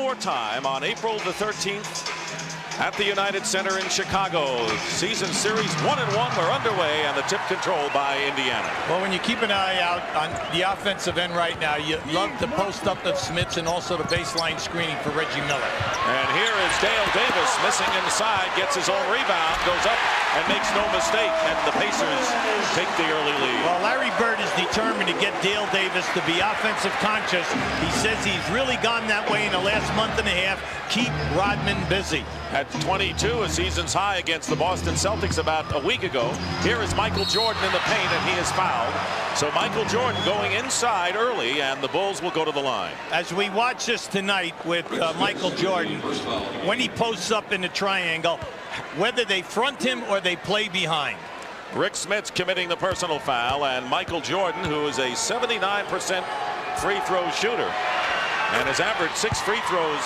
more time on April the 13th at the United Center in Chicago. Season series 1-1 are underway, and the tip controlled by Indiana. Well, when you keep an eye out on the offensive end right now, you love the post up of Smits and also the baseline screening for Reggie Miller. And here is Dale Davis missing inside, gets his own rebound, goes up and makes no mistake, and the Pacers take the early lead. Well, Larry Bird is determined to get Dale Davis to be offensive conscious. He says he's really gone that way in the last month and a half. Keep Rodman busy. At 22, a season's high against the Boston Celtics about a week ago. Here is Michael Jordan in the paint, and he is fouled. So Michael Jordan going inside early, and the Bulls will go to the line. As we watch this tonight with Michael Jordan, when he posts up in the triangle, whether they front him or they play behind. Rick Smits committing the personal foul, and Michael Jordan, who is a 79% free throw shooter and has averaged 6 free throws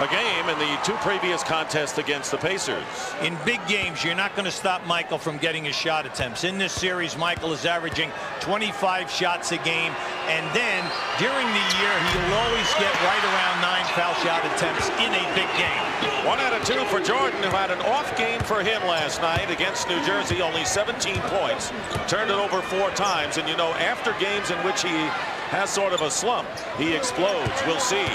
a game in the 2 previous contests against the Pacers. In big games, you're not going to stop Michael from getting his shot attempts. In this series, Michael is averaging 25 shots a game, and then during the year, he'll always get right around 9 foul shot attempts in a big game. 1 out of 2 for Jordan, who had an off game for him last night against New Jersey, only 17 points, turned it over 4 times, and you know, after games in which he has sort of a slump, he explodes. We'll see.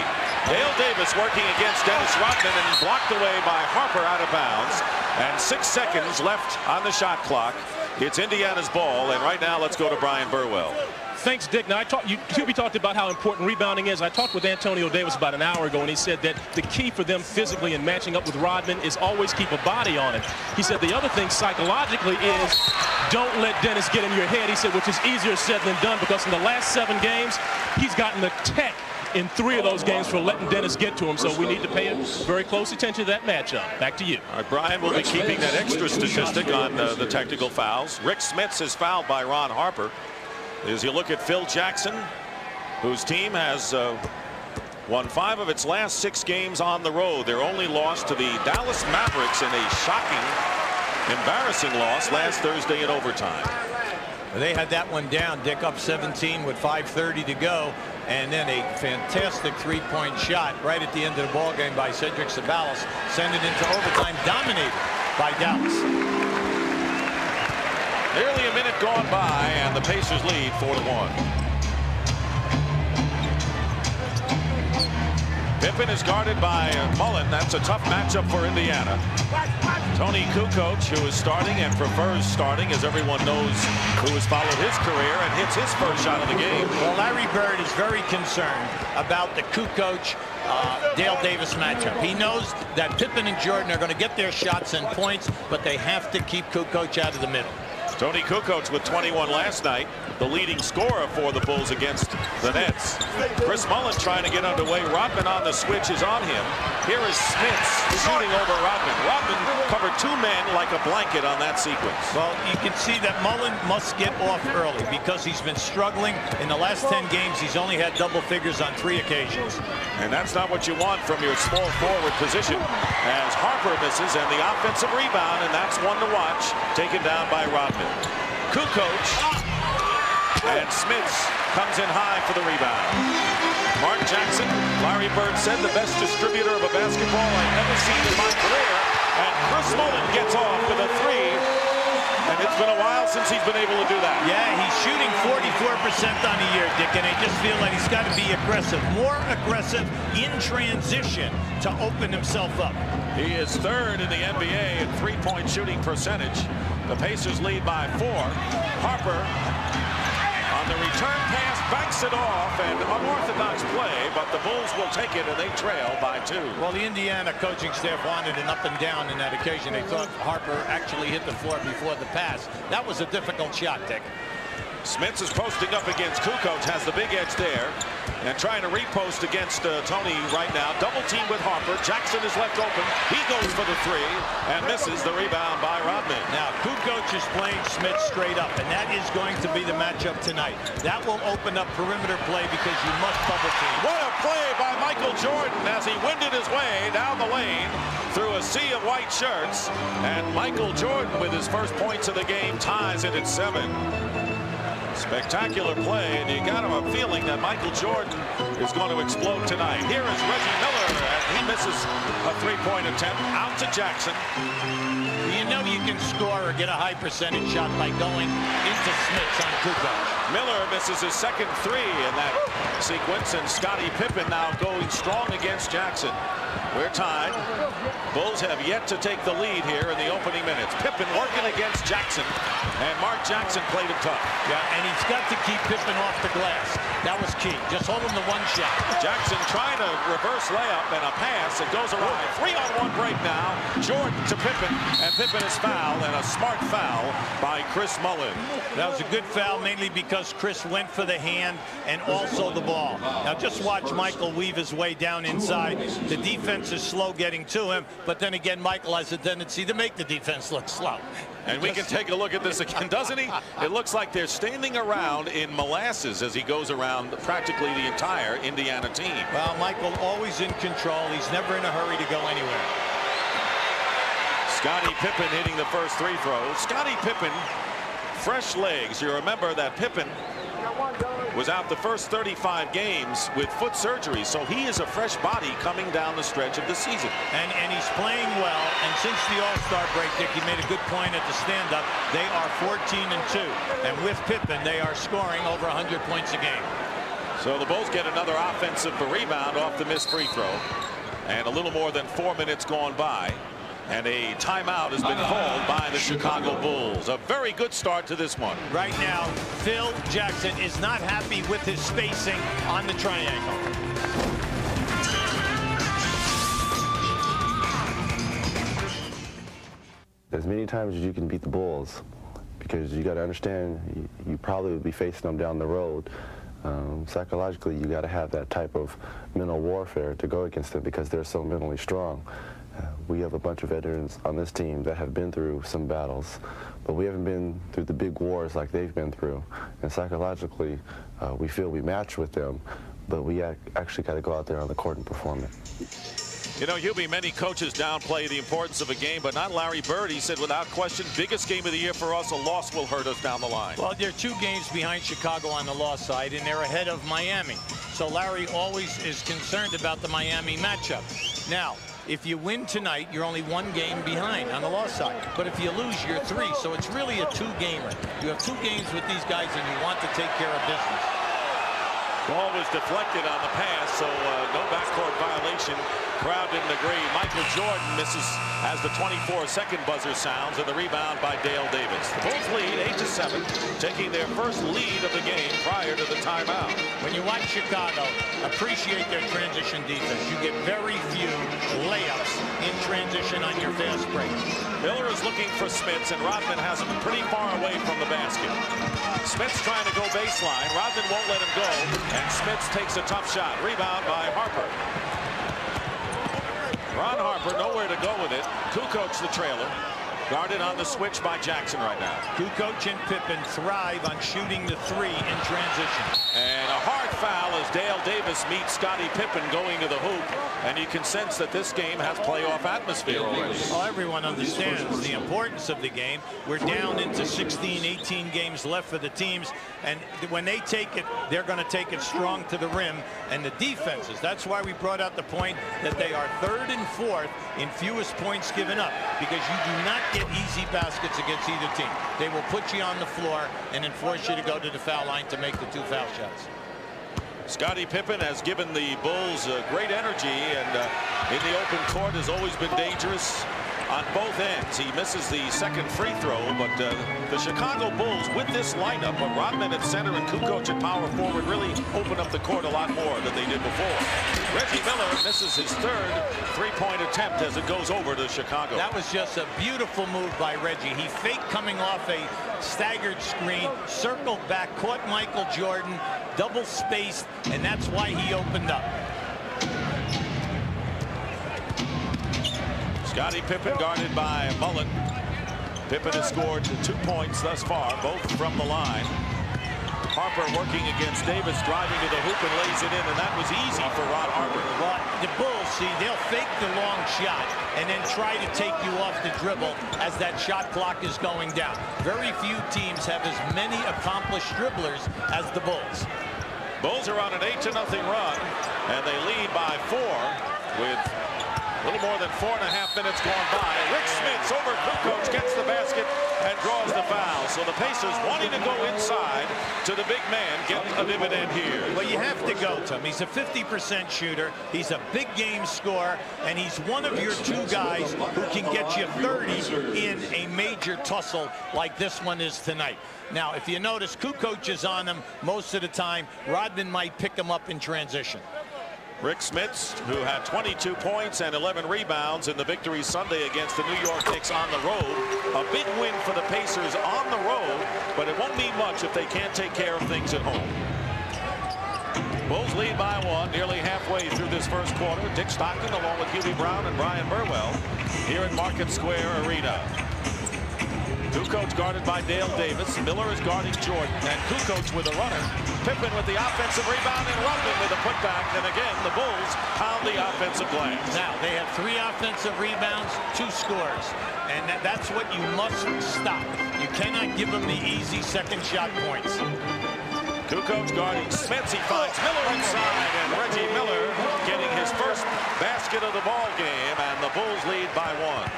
Dale Davis working against Dennis Rodman and blocked away by Harper out of bounds. And 6 seconds left on the shot clock. It's Indiana's ball, and right now let's go to Brian Burwell. Thanks, Dick. Now, QB talked about how important rebounding is. I talked with Antonio Davis about an hour ago, and he said that the key for them physically in matching up with Rodman is always keep a body on him. He said the other thing psychologically is don't let Dennis get in your head. He said, which is easier said than done, because in the last 7 games, he's gotten the tech in 3 of those games for letting Dennis get to him. So we need to pay very close attention to that matchup. Back to you. All right, Brian will be keeping that extra statistic on the technical fouls. Rick Smits is fouled by Ron Harper. As you look at Phil Jackson, whose team has won 5 of its last 6 games on the road. Their only loss to the Dallas Mavericks in a shocking, embarrassing loss last Thursday in overtime. They had that one down, Dick, up 17 with 5:30 to go, and then a fantastic 3-point shot right at the end of the ball game by Cedric Ceballos, send it into overtime, dominated by Dallas. Nearly a minute gone by, and the Pacers lead 4-1. Pippen is guarded by Mullen. That's a tough matchup for Indiana. Tony Kukoc, who is starting and prefers starting, as everyone knows, who has followed his career and hits his first shot of the game. Well, Larry Bird is very concerned about the Kukoc Dale Davis matchup. He knows that Pippen and Jordan are going to get their shots and points, but they have to keep Kukoc out of the middle. Tony Kukoc with 21 last night, the leading scorer for the Bulls against the Nets. Chris Mullin trying to get underway. Rodman on the switch is on him. Here is Smits shooting over Rodman. Rodman covered 2 men like a blanket on that sequence. Well, you can see that Mullin must get off early because he's been struggling. In the last 10 games, he's only had double figures on 3 occasions. And that's not what you want from your small forward position, as Harper misses, and the offensive rebound, and that's one to watch, taken down by Rodman. Kukoc, and Smits comes in high for the rebound. Mark Jackson, Larry Bird said, the best distributor of a basketball I've ever seen in my career, and Chris Mullin gets off with a 3, and it's been a while since he's been able to do that. Yeah, he's shooting 44% on the year, Dick, and I just feel like he's got to be aggressive, more aggressive in transition to open himself up. He is 3rd in the NBA in 3-point shooting percentage. The Pacers lead by 4. Harper on the return pass backs it off, and unorthodox play, but the Bulls will take it, and they trail by 2. Well, the Indiana coaching staff wanted an up and down in that occasion. They thought Harper actually hit the floor before the pass. That was a difficult shot, Dick. Smits is posting up against Kukoc, has the big edge there, and trying to repost against Tony right now. Double team with Harper. Jackson is left open. He goes for the 3 and misses the rebound by Rodman. Now, Kukoc is playing Smits straight up, and that is going to be the matchup tonight. That will open up perimeter play because you must double team. What a play by Michael Jordan as he winded his way down the lane through a sea of white shirts. And Michael Jordan, with his first points of the game, ties it at 7. Spectacular play, and you got a feeling that Michael Jordan is going to explode tonight. Here is Reggie Miller. misses a three-point attempt. Out to Jackson. You know you can score or get a high percentage shot by going into Smits on Kukoc. Miller misses his second three in that sequence, and Scottie Pippen now going strong against Jackson. We're tied. Bulls have yet to take the lead here in the opening minutes. Pippen working against Jackson, and Mark Jackson played him tough. Yeah, and he's got to keep Pippen off the glass. That was key. Just hold him to one shot. Jackson trying to reverse layup and a pass. It goes around. 3-on-1 break now. Jordan to Pippen, and Pippen is fouled, and a smart foul by Chris Mullin. That was a good foul, mainly because Chris went for the hand and also the ball. Now just watch Michael weave his way down inside. The defense is slow getting to him, but then again, Michael has a tendency to make the defense look slow. And we can take a look at this again, doesn't he? It looks like they're standing around in molasses as he goes around practically the entire Indiana team. Well, Michael always in control. He's never in a hurry to go anywhere. Scottie Pippen hitting the first three throws. Scottie Pippen, fresh legs. You remember that Pippen was out the first 35 games with foot surgery, so he is a fresh body coming down the stretch of the season. And he's playing well, and since the All-Star break, Dick, he made a good point at the stand-up. They are 14-2, and with Pippen, they are scoring over 100 points a game. So the Bulls get another offensive rebound off the missed free throw, and a little more than 4 minutes gone by. And a timeout has been called by the Chicago Bulls. A very good start to this one. Right now, Phil Jackson is not happy with his spacing on the triangle. As many times as you can beat the Bulls, because you got to understand you probably will be facing them down the road. Psychologically, you got to have that type of mental warfare to go against them because they're so mentally strong. We have a bunch of veterans on this team that have been through some battles, but we haven't been through the big wars like they've been through. And psychologically, we feel we match with them, but we actually got to go out there on the court and perform it. You know, Hubie, many coaches downplay the importance of a game, but not Larry Bird. He said, without question, biggest game of the year for us, a loss will hurt us down the line. Well, they're 2 games behind Chicago on the loss side, and they're ahead of Miami. So Larry always is concerned about the Miami matchup. Now, if you win tonight, you're only 1 game behind on the loss side. But if you lose, you're 3. So it's really a 2-gamer. You have 2 games with these guys, and you want to take care of business. Ball was deflected on the pass, so no backcourt violation. Crowd didn't agree. Michael Jordan misses as the 24-second buzzer sounds, and the rebound by Dale Davis. The Bulls lead 8-7, taking their first lead of the game prior to the timeout. When you watch Chicago, appreciate their transition defense. You get very few layups in transition on your fast break. Miller is looking for Smits, and Rodman has him pretty far away from the basket. Smits trying to go baseline. Rodman won't let him go, and Smits takes a tough shot. Rebound by Harper. Ron Harper nowhere to go with it. Kukoc the trailer. Guarded on the switch by Jackson right now. Kukoc and Pippen thrive on shooting the 3 in transition. And a hard foul as Dale Davis meets Scottie Pippen going to the hoop. And you can sense that this game has playoff atmosphere already. Well, everyone understands the importance of the game. We're down into 16, 18 games left for the teams. And when they take it, they're going to take it strong to the rim. And the defenses, that's why we brought out the point that they are 3rd and 4th in fewest points given up. Because you do not get easy baskets against either team. They will put you on the floor and then force you to go to the foul line to make the 2 foul shots. Scottie Pippen has given the Bulls great energy, and in the open court has always been dangerous on both ends. He misses the second free throw, but the Chicago Bulls with this lineup of Rodman at center and Kukoc at power forward really open up the court a lot more than they did before. Reggie Miller misses his 3rd three-point attempt as it goes over to Chicago. That was just a beautiful move by Reggie. He faked coming off a staggered screen, circled back, caught Michael Jordan, double spaced, and that's why he opened up. Scottie Pippen guarded by Mullin. Pippen has scored 2 points thus far, both from the line. Harper working against Davis, driving to the hoop and lays it in, and that was easy for Ron Harper. Well, the Bulls, see, they'll fake the long shot and then try to take you off the dribble as that shot clock is going down. Very few teams have as many accomplished dribblers as the Bulls. Bulls are on an 8-0 run, and they lead by 4 with little more than 4.5 minutes gone by. Rick Smits over Kukoc, gets the basket and draws the foul. So the Pacers wanting to go inside to the big man, get a dividend here. Well, you have to go to him. He's a 50% shooter. He's a big game scorer, and he's one of your two guys who can get you 30 in a major tussle like this one is tonight. Now, if you notice, Kukoc is on him most of the time. Rodman might pick him up in transition. Rick Smits, who had 22 points and 11 rebounds in the victory Sunday against the New York Knicks on the road. A big win for the Pacers on the road, but it won't mean much if they can't take care of things at home. Bulls lead by 1 nearly halfway through this first quarter. Dick Stockton along with Hubie Brown and Brian Burwell here at Market Square Arena. Kukoc guarded by Dale Davis. Miller is guarding Jordan, and Kukoc with a runner. Pippen with the offensive rebound, and Rodman with a putback. And again, the Bulls pound the offensive glass. Now, they have 3 offensive rebounds, 2 scores. And that's what you must stop. You cannot give them the easy second shot points. Kukoc guarding Smits. He finds Miller inside, and Reggie Miller getting his first basket of the ball game, and the Bulls lead by 1.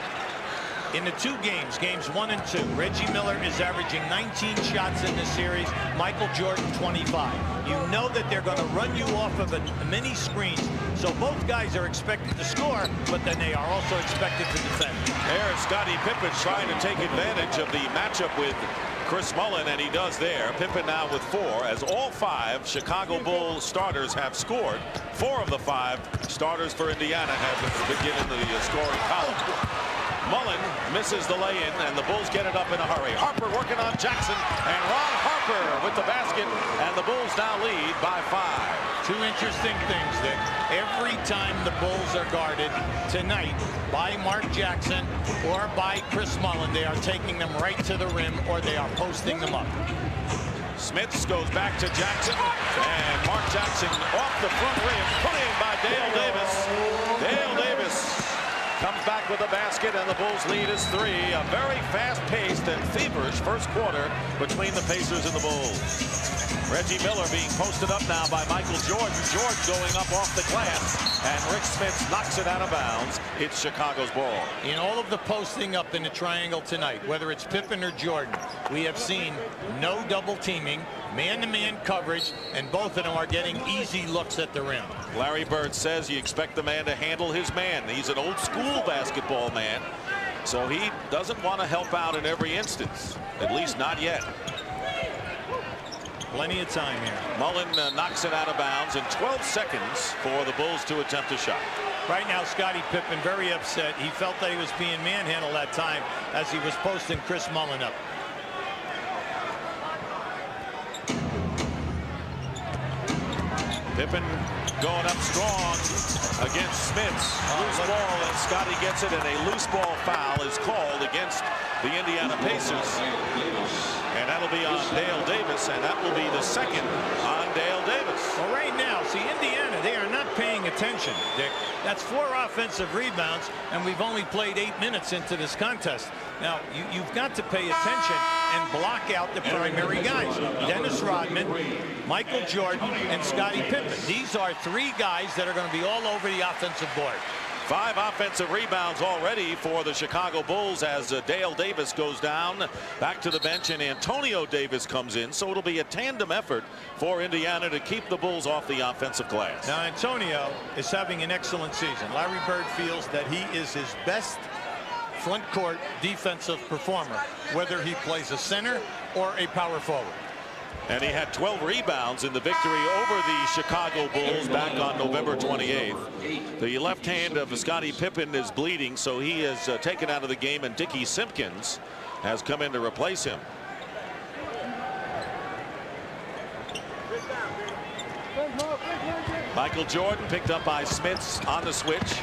In the 2 games, games 1 and 2, Reggie Miller is averaging 19 shots in this series. Michael Jordan 25. You know that they're going to run you off of a mini screens. So both guys are expected to score, but then they are also expected to defend. There's Scottie Pippen trying to take advantage of the matchup with Chris Mullin, and he does there. Pippen now with 4, as all 5 Chicago Bulls starters have scored. 4 of the 5 starters for Indiana have been in the scoring column. Mullin misses the lay-in, and the Bulls get it up in a hurry. Harper working on Jackson, and Ron Harper with the basket, and the Bulls now lead by 5. 2 interesting things, Dick. Every time the Bulls are guarded tonight by Mark Jackson or by Chris Mullin, they are taking them right to the rim, or they are posting them up. Smits goes back to Jackson, and Mark Jackson off the front rim, put in by Dale Davis. Dale Davis comes back with a basket, and the Bulls lead is 3. A very fast-paced and feverish first quarter between the Pacers and the Bulls. Reggie Miller being posted up now by Michael Jordan. Jordan going up off the glass, and Rick Smits knocks it out of bounds. It's Chicago's ball. In all of the posting up in the triangle tonight, whether it's Pippen or Jordan, we have seen no double teaming, man-to-man coverage, and both of them are getting easy looks at the rim. Larry Bird says you expect the man to handle his man. He's an old-school basketball man, so he doesn't want to help out in every instance, at least not yet. Plenty of time here. Mullin knocks it out of bounds in 12 seconds for the Bulls to attempt a shot. Right now, Scottie Pippen very upset. He felt that he was being manhandled that time as he was posting Chris Mullin up. Pippen going up strong against Smits. Loose ball, and Scottie gets it, and a loose ball foul is called against the Indiana Pacers. And that'll be on Dale Davis, and that will be the second on Dale Davis. Well, right now, see, Indiana, they are not paying attention, Dick. That's 4 offensive rebounds, and we've only played 8 minutes into this contest. Now, you've got to pay attention and block out the primary guys. Dennis Rodman, Michael Jordan, and Scottie Pippen. These are 3 guys that are going to be all over the offensive board. 5 offensive rebounds already for the Chicago Bulls as Dale Davis goes down back to the bench, and Antonio Davis comes in. So it'll be a tandem effort for Indiana to keep the Bulls off the offensive glass. Now, Antonio is having an excellent season. Larry Bird feels that he is his best front court defensive performer, whether he plays a center or a power forward. And he had 12 rebounds in the victory over the Chicago Bulls back on November 28th. The left hand of Scottie Pippen is bleeding, so he is taken out of the game, and Dickie Simpkins has come in to replace him. Michael Jordan picked up by Smits on the switch.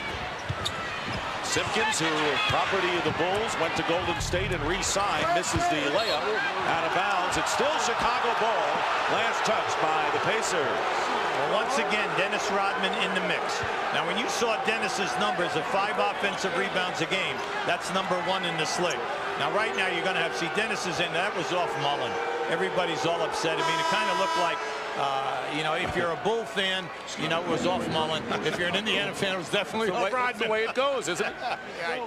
Simpkins, who property of the Bulls, went to Golden State and re-signed, misses the layup out of bounds. It's still Chicago ball. Last touch by the Pacers. Well, once again, Dennis Rodman in the mix. Now, when you saw Dennis's numbers of 5 offensive rebounds a game, that's number 1 in the slate. Now, right now, you're going to have, see, Dennis is in. That was off Mullin. Everybody's all upset. I mean, it kind of looked like You know, if you're a Bull fan, you know, it was off Mullen. If you're an Indiana fan, it was definitely off Rodman. The way it goes, isn't it?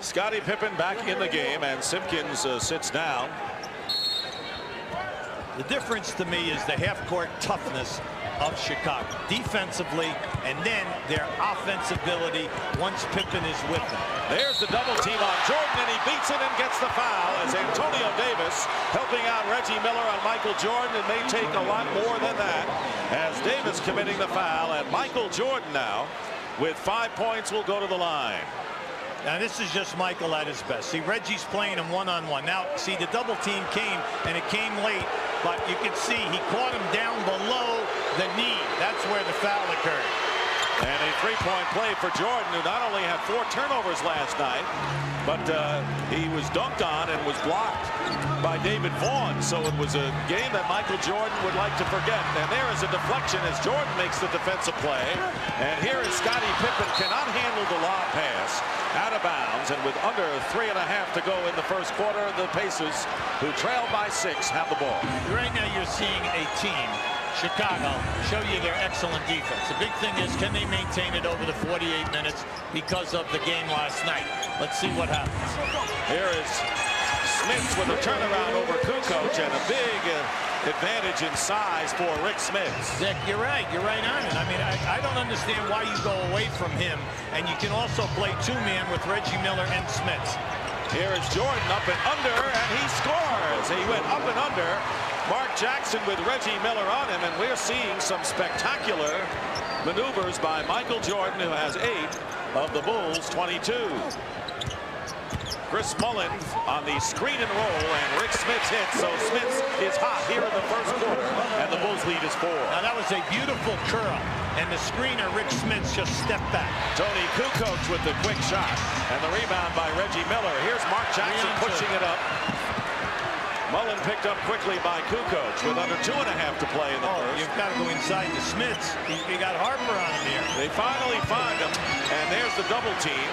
Scottie Pippen back in the game, and Simpkins sits down. The difference to me is the half-court toughness of Chicago defensively, and then their offensive ability once Pippen is with them. There's the double team on Jordan, and he beats it and gets the foul as Antonio Davis helping out Reggie Miller on Michael Jordan. It may take a lot more than that as Davis committing the foul, and Michael Jordan now with 5 points will go to the line. Now this is just Michael at his best. See, Reggie's playing him one-on-one. Now, see, the double team came, and it came late, but you can see he caught him down below the knee. That's where the foul occurred. And a three-point play for Jordan, who not only had 4 turnovers last night, but he was dunked on and was blocked by David Vaughn. So it was a game that Michael Jordan would like to forget. And there is a deflection as Jordan makes the defensive play. And here is Scottie Pippen, cannot handle the lob pass, out of bounds. And with under 3.5 to go in the first quarter, the Pacers, who trail by 6, have the ball. Right now you're seeing a team, Chicago, show you their excellent defense. The big thing is, can they maintain it over the 48 minutes because of the game last night? Let's see what happens. Here is Smith with a turnaround over Kukoc, and a big advantage in size for Rick Smith. Dick, you're right on it. I mean, I don't understand why you go away from him, and you can also play two-man with Reggie Miller and Smith. Here is Jordan up and under, and he scores. He went up and under. Mark Jackson with Reggie Miller on him, and we're seeing some spectacular maneuvers by Michael Jordan, who has 8 of the Bulls' 22. Chris Mullen on the screen and roll, and Rick Smith's hit. So Smith is hot here in the first quarter, and the Bulls lead is 4. Now that was a beautiful curl, and the screener, Rick Smith, just stepped back. Tony Kukoc with the quick shot, and the rebound by Reggie Miller. Here's Mark Jackson pushing it up. Mullen picked up quickly by Kukoc with under 2.5 to play in the first. You've got to go inside the Smiths. You got Harper on him here. They finally find him, and there's the double team.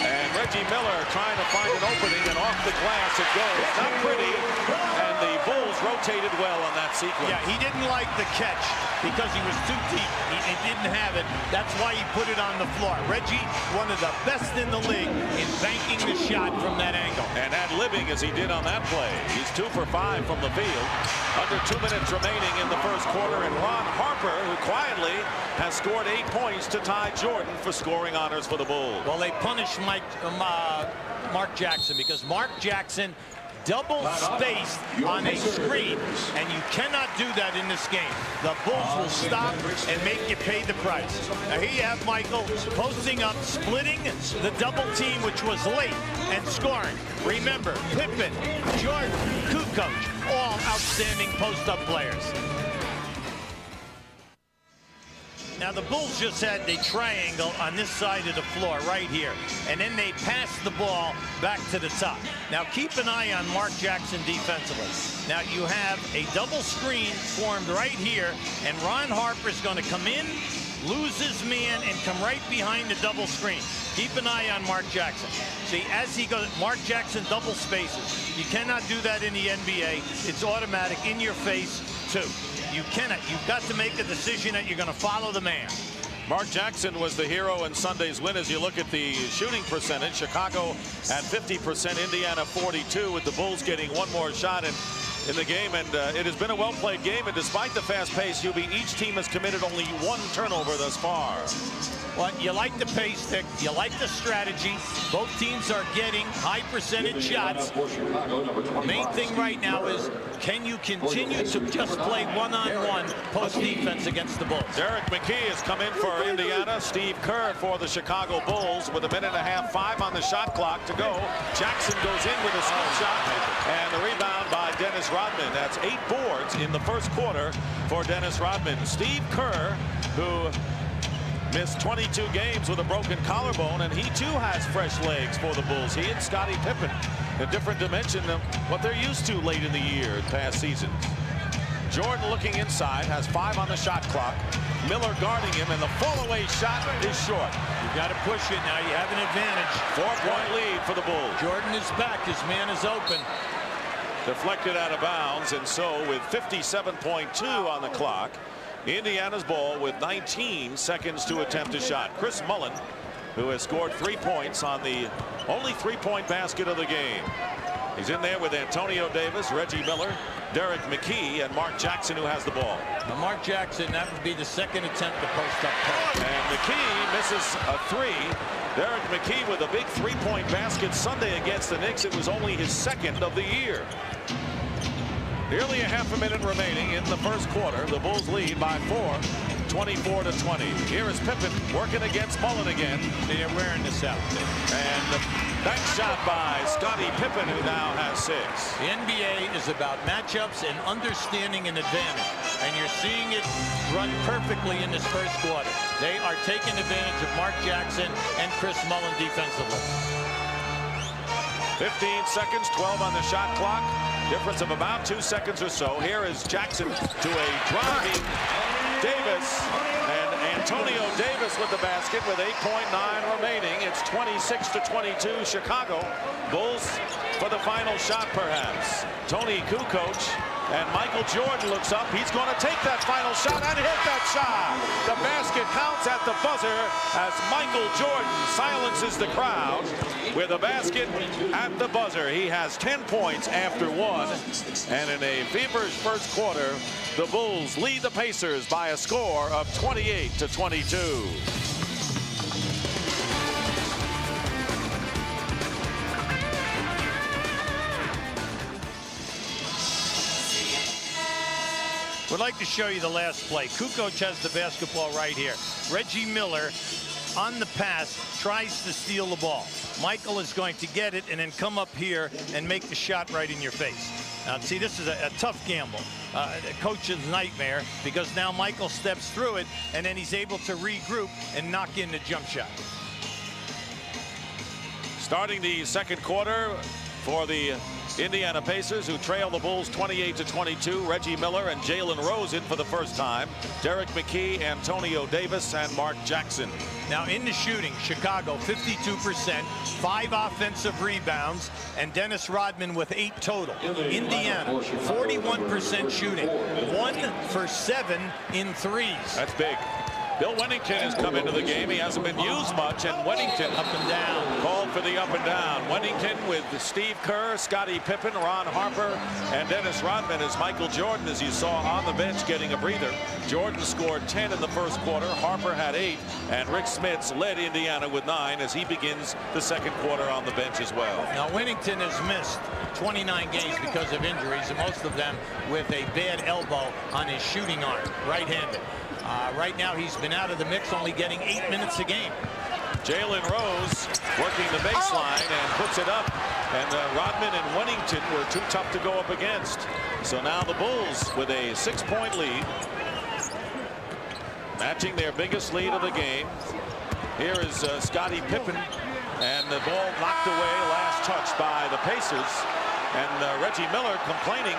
And Reggie Miller trying to find an opening, and off the glass it goes. Not pretty, and the Bulls rotated well on that sequence. Yeah, he didn't like the catch because he was too deep. He didn't have it. That's why he put it on the floor. Reggie, one of the best in the league in banking the shot from that angle. And ad-libbing as he did on that play. He's 2 for 5 from the field. Under 2 minutes remaining in the first quarter, and Ron Harper, who quietly has scored 8 points to tie Jordan for scoring honors for the Bulls. Well, they punished Mark Jackson because Mark Jackson double-spaced on a screen, and you cannot do that in this game. The Bulls will stop and make you pay the price. Now here you have Michael posting up, splitting the double team, which was late, and scoring. Remember, Pippen, Jordan, Kukoc, all outstanding post-up players. Now the Bulls just had a triangle on this side of the floor right here, and then they passed the ball back to the top. Now keep an eye on Mark Jackson defensively. Now you have a double screen formed right here, and Ron Harper's going to come in, lose his man, and come right behind the double screen. Keep an eye on Mark Jackson. See, as he goes, Mark Jackson double spaces. You cannot do that in the NBA. It's automatic, in your face, too. You cannot. You've got to make a decision that you're going to follow the man. Mark Jackson was the hero in Sunday's win. As you look at the shooting percentage, Chicago at 50%, Indiana 42%, with the Bulls getting one more shot in the game. And it has been a well-played game, and despite the fast pace, each team has committed only 1 turnover thus far. Well, you like the pace, Dick. You like the strategy. Both teams are getting high percentage shots. The main thing right now is, can you continue to just play one-on-one post defense against the Bulls? Derek McKee has come in for Indiana. Steve Kerr for the Chicago Bulls with 1.5 minutes, 5 on the shot clock to go. Jackson goes in with a scoop shot, and the rebound by Dennis Rodman. That's 8 boards in the first quarter for Dennis Rodman. Steve Kerr, who missed 22 games with a broken collarbone, and he too has fresh legs for the Bulls. He and Scottie Pippen, a different dimension than what they're used to late in the year in past seasons. Jordan looking inside, has 5 on the shot clock. Miller guarding him, and the fall-away shot is short. You got to push it now. You have an advantage. 4-point lead for the Bulls. Jordan is back. His man is open. Deflected out of bounds, and so with 57.2 on the clock, Indiana's ball with 19 seconds to attempt a shot. Chris Mullin, who has scored 3 points on the only 3-point basket of the game. He's in there with Antonio Davis, Reggie Miller, Derek McKee, and Mark Jackson, who has the ball. Now Mark Jackson, that would be the second attempt to post up top. And McKee misses a 3. Derek McKee with a big 3-point basket Sunday against the Knicks. It was only his second of the year. Nearly a half a minute remaining in the first quarter. The Bulls lead by 4, 24-20. Here is Pippen working against Mullin again. They're wearing this out. And the back shot by Scottie Pippen, who now has 6. The NBA is about matchups and understanding an advantage. And you're seeing it run perfectly in this first quarter. They are taking advantage of Mark Jackson and Chris Mullin defensively. 15 seconds, 12 on the shot clock. Difference of about 2 seconds or so. Here is Jackson to a driving Davis. And Antonio Davis with the basket with 8.9 remaining. It's 26-22 Chicago. Bulls for the final shot perhaps. Tony Kukoc. And Michael Jordan looks up. He's going to take that final shot and hit that shot. The basket counts at the buzzer as Michael Jordan silences the crowd with a basket at the buzzer. He has 10 points after 1. And in a feverish first quarter, the Bulls lead the Pacers by a score of 28-22. Would like to show you the last play. Kukoc has the basketball right here. Reggie Miller on the pass tries to steal the ball. Michael is going to get it and then come up here and make the shot right in your face. Now see, this is a tough gamble. A coach's nightmare, because now Michael steps through it and then he's able to regroup and knock in the jump shot. Starting the second quarter for the Indiana Pacers, who trail the Bulls 28-22. Reggie Miller and Jalen Rose in for the first time. Derek McKee, Antonio Davis, and Mark Jackson. Now in the shooting, Chicago 52%, 5 offensive rebounds, and Dennis Rodman with 8 total. Indiana 41% shooting, 1 for 7 in threes. That's big. Bill Wennington has come into the game. He hasn't been used much, and Wennington Up and down. called for the up and down. Wennington with Steve Kerr, Scottie Pippen, Ron Harper, and Dennis Rodman, as Michael Jordan, as you saw on the bench, getting a breather. Jordan scored 10 in the first quarter. Harper had 8, and Rick Smits led Indiana with 9 as he begins the second quarter on the bench as well. Now Wennington has missed 29 games because of injuries, and most of them with a bad elbow on his shooting arm, right-handed. Right now he's been out of the mix, only getting 8 minutes a game. Jalen Rose working the baseline and puts it up, and Rodman and Wennington were too tough to go up against. So now the Bulls with a 6-point lead, matching their biggest lead of the game. Here is Scottie Pippen, and the ball knocked away, last touch by the Pacers, and Reggie Miller complaining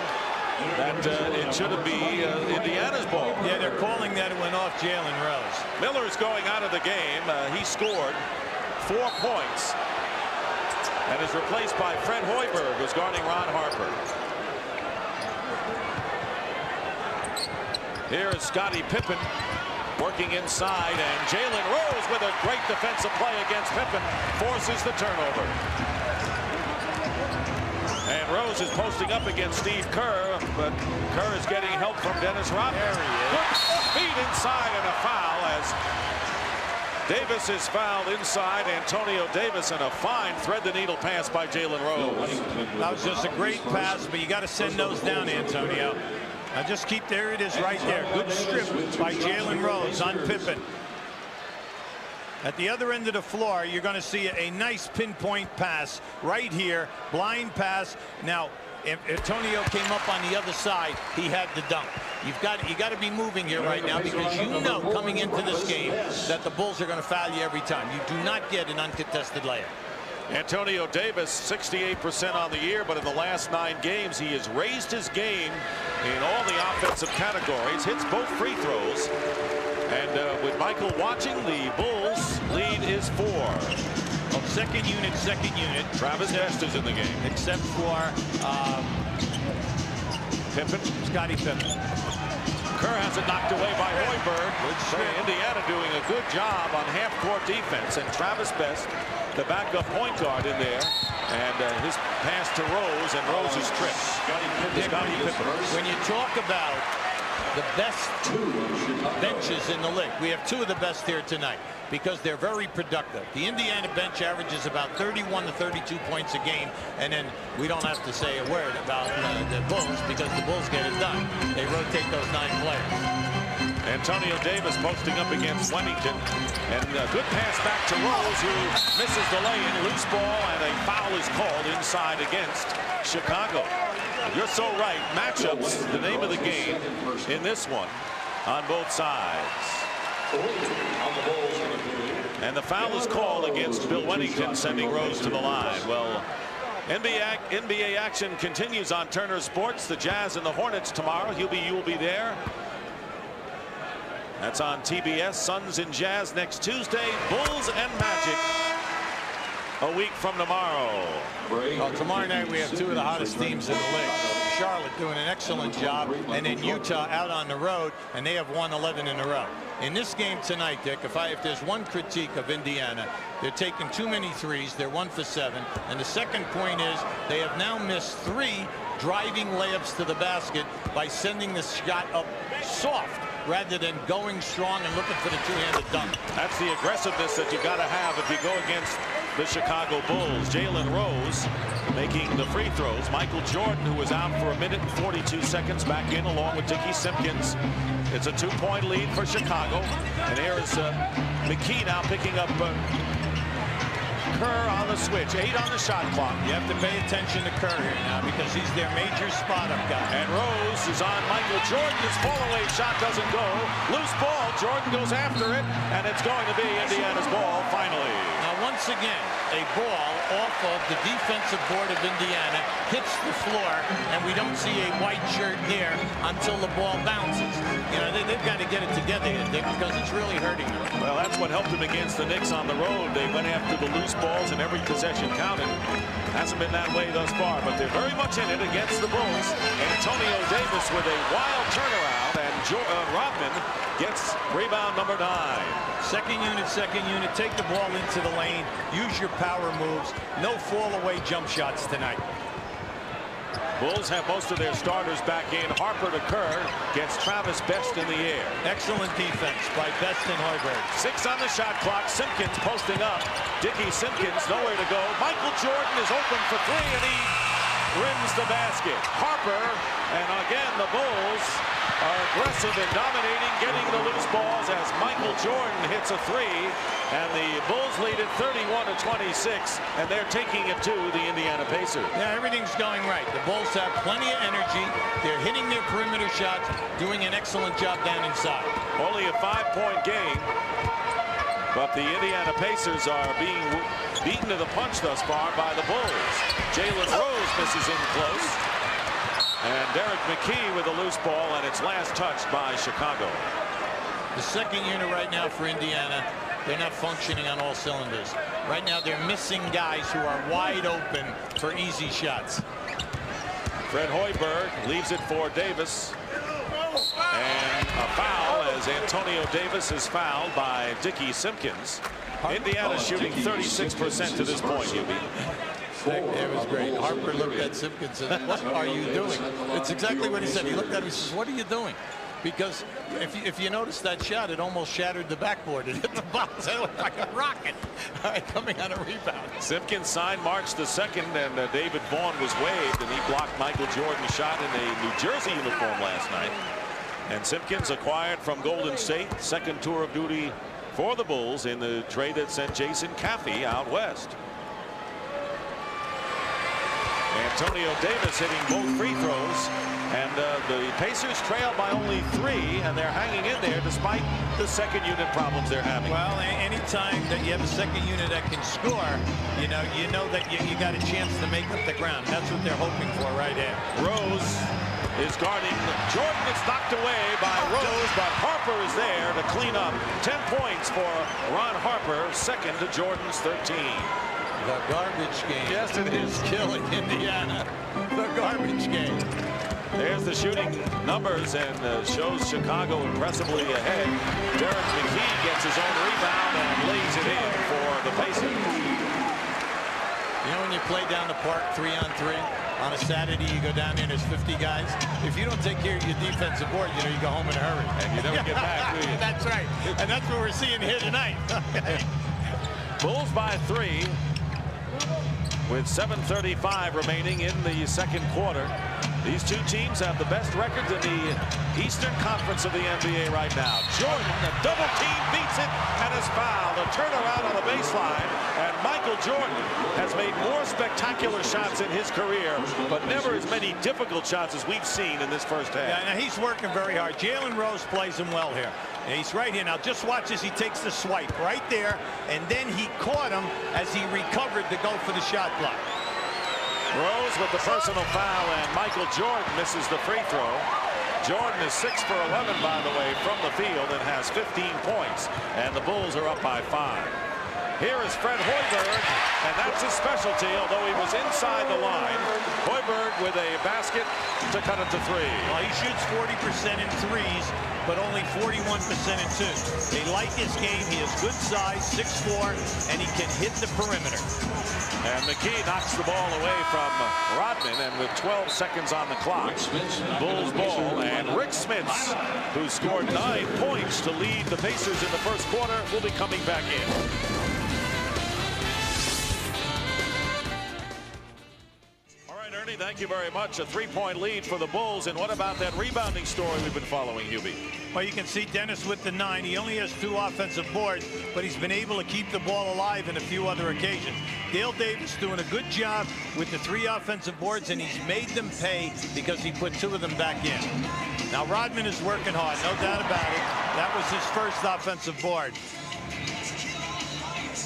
that it shouldn't be Indiana's ball. Yeah, they're calling that it went off Jalen Rose. Miller's going out of the game. He scored 4 points and is replaced by Fred Hoiberg, who's guarding Ron Harper. Here is Scottie Pippen working inside, and Jalen Rose with a great defensive play against Pippen forces the turnover. And Rose is posting up against Steve Kerr, but Kerr is getting help from Dennis Rodman. There he is. Good feed inside, and a foul as Davis is fouled inside. Antonio Davis, and a fine thread-the-needle pass by Jalen Rose. That was just a great pass, but you got to send those down, Antonio. Now just keep, there it is right there. Good strip by Jalen Rose on Pippen. At the other end of the floor, you're going to see a nice pinpoint pass right here, blind pass. Now, if Antonio came up on the other side, he had the dunk. You got to be moving here right now, because you know coming into this game that the Bulls are going to foul you every time. You do not get an uncontested layup. Antonio Davis, 68% on the year, but in the last 9 games, he has raised his game in all the offensive categories, hits both free throws. And with Michael watching, the Bulls lead is 4. Well, second unit. Travis Best is in the game. Except for Pippen. Scottie Pippen. Kerr has it knocked away by Hoiberg. Indiana doing a good job on half-court defense. And Travis Best, the backup point guard in there. And his pass to Rose, and Rose is tripped. Scottie Pippen. When you talk about the best benches in the league, we have two of the best here tonight because they're very productive. The Indiana bench averages about 31 to 32 points a game, and then we don't have to say a word about the Bulls because the Bulls get it done. They rotate those 9 players. Antonio Davis posting up against Flemington, and a good pass back to Rose, who misses the lay-in. Loose ball, and a foul is called inside against Chicago. You're so right. Matchups, the name of the game in this one on both sides. And the foul is called against Bill Wennington, sending Rose to the line. Well, NBA action continues on Turner Sports. The Jazz and the Hornets tomorrow. You will be there. That's on TBS. Suns and Jazz next Tuesday. Bulls and Magic a week from tomorrow. Well, tomorrow night we have two of the hottest teams in the league. Charlotte doing an excellent job, and then Utah out on the road, and they have won 11 in a row. In this game tonight, Dick, if there's one critique of Indiana, they're taking too many threes. They're 1 for 7. And the second point is they have now missed 3 driving layups to the basket by sending the shot up soft rather than going strong and looking for the two-handed dunk. That's the aggressiveness that you got to have if you go against the Chicago Bulls. Jalen Rose making the free throws. Michael Jordan, who was out for 1 minute and 42 seconds, back in along with Dickie Simpkins. It's a 2-point lead for Chicago. And here is McKee now picking up Kerr on the switch. 8 on the shot clock. You have to pay attention to Kerr here now because he's their major spot-up guy. And Rose is on Michael Jordan. His fall-away shot doesn't go. Loose ball. Jordan goes after it, and it's going to be Indiana's ball finally. Now, once again, a ball off of the defensive board of Indiana hits the floor, and we don't see a white shirt there until the ball bounces. You know, they've got to get it together here, Dick, because it's really hurting them. Well, that's what helped them against the Knicks on the road. They went after the loose balls, and every possession counted. Hasn't been that way thus far, but they're very much in it against the Bulls. Antonio Davis with a wild turnaround, and Rodman gets rebound number 9. Second unit, take the ball into the lane, use your power moves, no fall-away jump shots tonight. Bulls have most of their starters back in. Harper to Kerr, gets Travis Best in the air. Excellent defense by Best and Hoiberg. 6 on the shot clock. Simpkins posting up. Dickie Simpkins nowhere to go. Michael Jordan is open for 3, and he rims the basket. Harper, and again the Bulls are aggressive and dominating, getting the loose balls as Michael Jordan hits a 3, and the Bulls lead it 31 to 26, and they're taking it to the Indiana Pacers. Yeah, everything's going right. The Bulls have plenty of energy. They're hitting their perimeter shots, doing an excellent job down inside. Only a 5-point game, but the Indiana Pacers are being beaten to the punch thus far by the Bulls. Jalen Rose misses in close. And Derek McKee with a loose ball, and it's last touched by Chicago. The second unit right now for Indiana, they're not functioning on all cylinders. Right now they're missing guys who are wide open for easy shots. Fred Hoiberg leaves it for Davis. And a foul as Antonio Davis is fouled by Dickie Simpkins. Indiana shooting 36% to this point, Hubie. It was great. Harper looked at Simpkins and said, "What are you doing?" It's exactly what he said. He looked at him and says, "What are you doing?" Because if you notice that shot, it almost shattered the backboard. It hit the box. It looked like a rocket coming on a rebound. Simpkins signed March the 2nd, and David Vaughn was waived, and he blocked Michael Jordan's shot in a New Jersey uniform last night. And Simpkins acquired from Golden State, second tour of duty for the Bulls in the trade that sent Jason Caffey out west. Antonio Davis hitting both free throws, and the Pacers trail by only 3, and they're hanging in there despite the second unit problems they're having. Well, anytime that you have a second unit that can score, you know that you got a chance to make up the ground. That's what they're hoping for right here. Rose is guarding Jordan. It's knocked away by Rose, but Harper is there to clean up. 10 points for Ron Harper, second to Jordan's 13. The garbage game. Yes, it is killing Indiana. The garbage game. There's the shooting numbers and shows Chicago impressively ahead. Derek McKee gets his own rebound and lays it in for the Pacers. You know when you play down the park 3-on-3 on a Saturday, you go down there and there's 50 guys. If you don't take care of your defensive board, you know, you go home in a hurry. And you never get back, do you? That's right. And that's what we're seeing here tonight. Bulls by 3 with 7:35 remaining in the second quarter. These two teams have the best records in the Eastern Conference of the NBA right now. Jordan, a double team, beats it and is fouled. A turnaround on the baseline, and Michael Jordan has made more spectacular shots in his career, but never as many difficult shots as we've seen in this first half. Yeah, now he's working very hard. Jalen Rose plays him well here. And he's right here. Now just watch as he takes the swipe right there, and then he caught him as he recovered to go for the shot block. Rose with the personal foul, and Michael Jordan misses the free throw. Jordan is 6 for 11, by the way, from the field and has 15 points, and the Bulls are up by 5. Here is Fred Hoiberg, and that's his specialty, although he was inside the line. Hoiberg with a basket to cut it to 3. Well, he shoots 40% in threes, but only 41% in twos. They like his game. He has good size, 6'4", and he can hit the perimeter. And McKee knocks the ball away from Rodman, and with 12 seconds on the clock, Bulls ball, and Rick Smits, who scored 9 points to lead the Pacers in the first quarter, will be coming back in. Ernie, thank you very much. A 3-point lead for the Bulls. And what about that rebounding story we've been following, Hubie? Well, you can see Dennis with the 9. He only has 2 offensive boards, but he's been able to keep the ball alive in a few other occasions. Dale Davis doing a good job with the 3 offensive boards, and he's made them pay because he put 2 of them back in. Now, Rodman is working hard, no doubt about it. That was his first offensive board.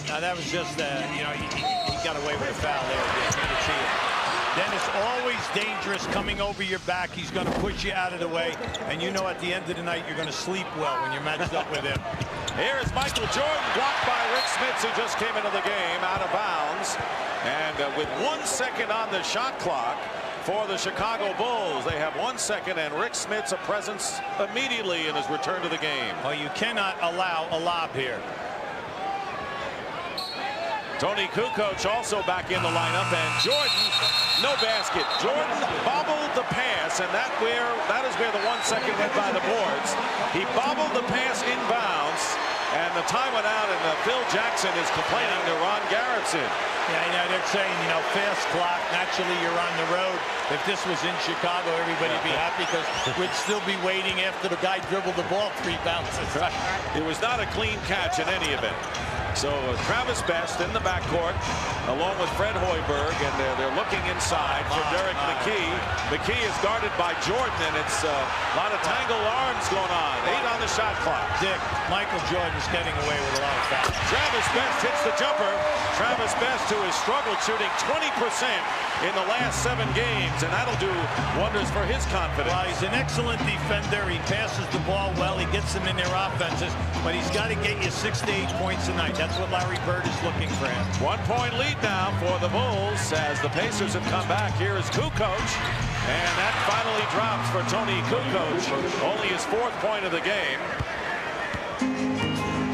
Now, that was just, you know, he got away with a foul there. Dennis always dangerous coming over your back. He's going to push you out of the way. And you know at the end of the night, you're going to sleep well when you're matched up with him. Here is Michael Jordan, blocked by Rick Smits, who just came into the game out of bounds. And with 1 second on the shot clock for the Chicago Bulls, they have 1 second, and Rick Smits a presence immediately in his return to the game. Well, you cannot allow a lob here. Tony Kukoc also back in the lineup, and Jordan, no basket. Jordan bobbled the pass, and that is where the 1 second went by the boards. He bobbled the pass inbounds, and the time went out, and Phil Jackson is complaining to Ron Garretson. Yeah, you know, they're saying, you know, fast clock, naturally you're on the road. If this was in Chicago, everybody'd be happy because we'd still be waiting after the guy dribbled the ball 3 bounces. Right. It was not a clean catch in any event. So Travis Best in the backcourt, along with Fred Hoiberg, and they're looking inside for Derek McKee. McKee is guarded by Jordan, and it's a lot of tangled arms going on. 8 on the shot clock. Dick, Michael Jordan's getting away with a lot of fouls. Travis Best hits the jumper. Travis Best, who has struggled shooting 20% in the last 7 games, and that'll do wonders for his confidence. Well, he's an excellent defender. He passes the ball well. He gets them in their offenses, but he's got to get you 6 to 8 points a night. That's what Larry Bird is looking for him. 1 point lead now for the Bulls as the Pacers have come back. Here is Kukoc, and that finally drops for Tony Kukoc. Only his 4th point of the game.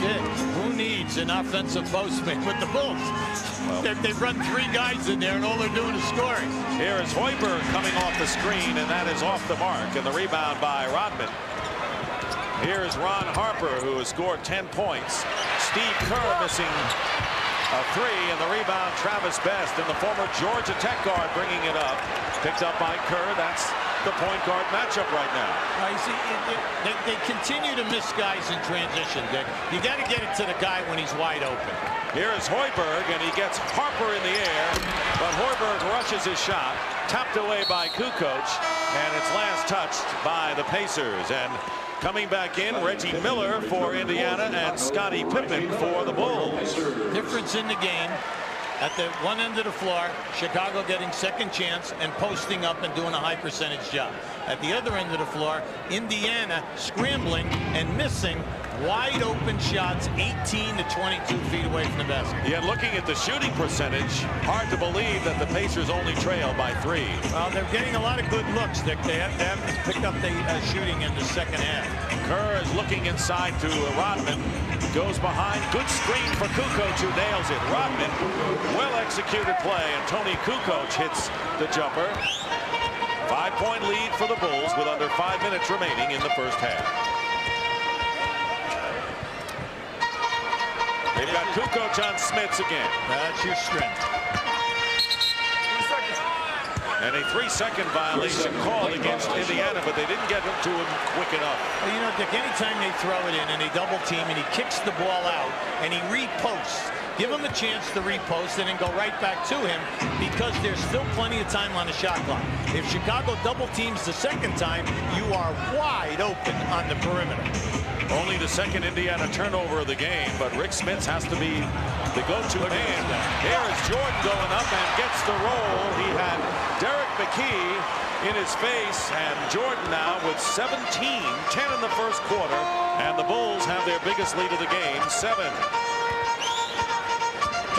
Dick, who needs an offensive postman with the Bulls? Well, they've run 3 guys in there, and all they're doing is scoring. Here is Hoiberg coming off the screen, and that is off the mark, and the rebound by Rodman. Here is Ron Harper, who has scored 10 points. Steve Kerr missing a 3, and the rebound Travis Best, and the former Georgia Tech guard bringing it up. Picked up by Kerr. That's the point guard matchup right now. You see, they continue to miss guys in transition, Dick. You got to get it to the guy when he's wide open. Here is Hoiberg, and he gets Harper in the air, but Hoiberg rushes his shot, tapped away by Kukoc, and it's last touched by the Pacers. And coming back in, Reggie Miller for Indiana and Scottie Pippen for the Bulls. Difference in the game. At the one end of the floor, Chicago getting second chance and posting up and doing a high percentage job. At the other end of the floor, Indiana scrambling and missing wide open shots 18 to 22 feet away from the basket. Yeah, looking at the shooting percentage, hard to believe that the Pacers only trail by 3. Well, they're getting a lot of good looks, Dick. They have picked up the shooting in the second half. Kerr is looking inside to Rodman. Goes behind. Good screen for Kukoc, who nails it. Rodman, well-executed play, and Tony Kukoc hits the jumper. 5-point lead for the Bulls with under 5 minutes remaining in the first half. They've got Kukoc on Smits again. That's your strength. And a 3-second violation called against Indiana, but they didn't get to him quick enough. Well, you know, Dick, anytime they throw it in and they double team and he kicks the ball out and he reposts, give him a chance to repost and then go right back to him, because there's still plenty of time on the shot clock. If Chicago double teams the second time, you are wide open on the perimeter. Only the second Indiana turnover of the game, but Rick Smits has to be the go-to man. Here is Jordan going up and gets the roll. He had Derek McKee in his face, and Jordan now with 17, 10 in the first quarter, and the Bulls have their biggest lead of the game, 7.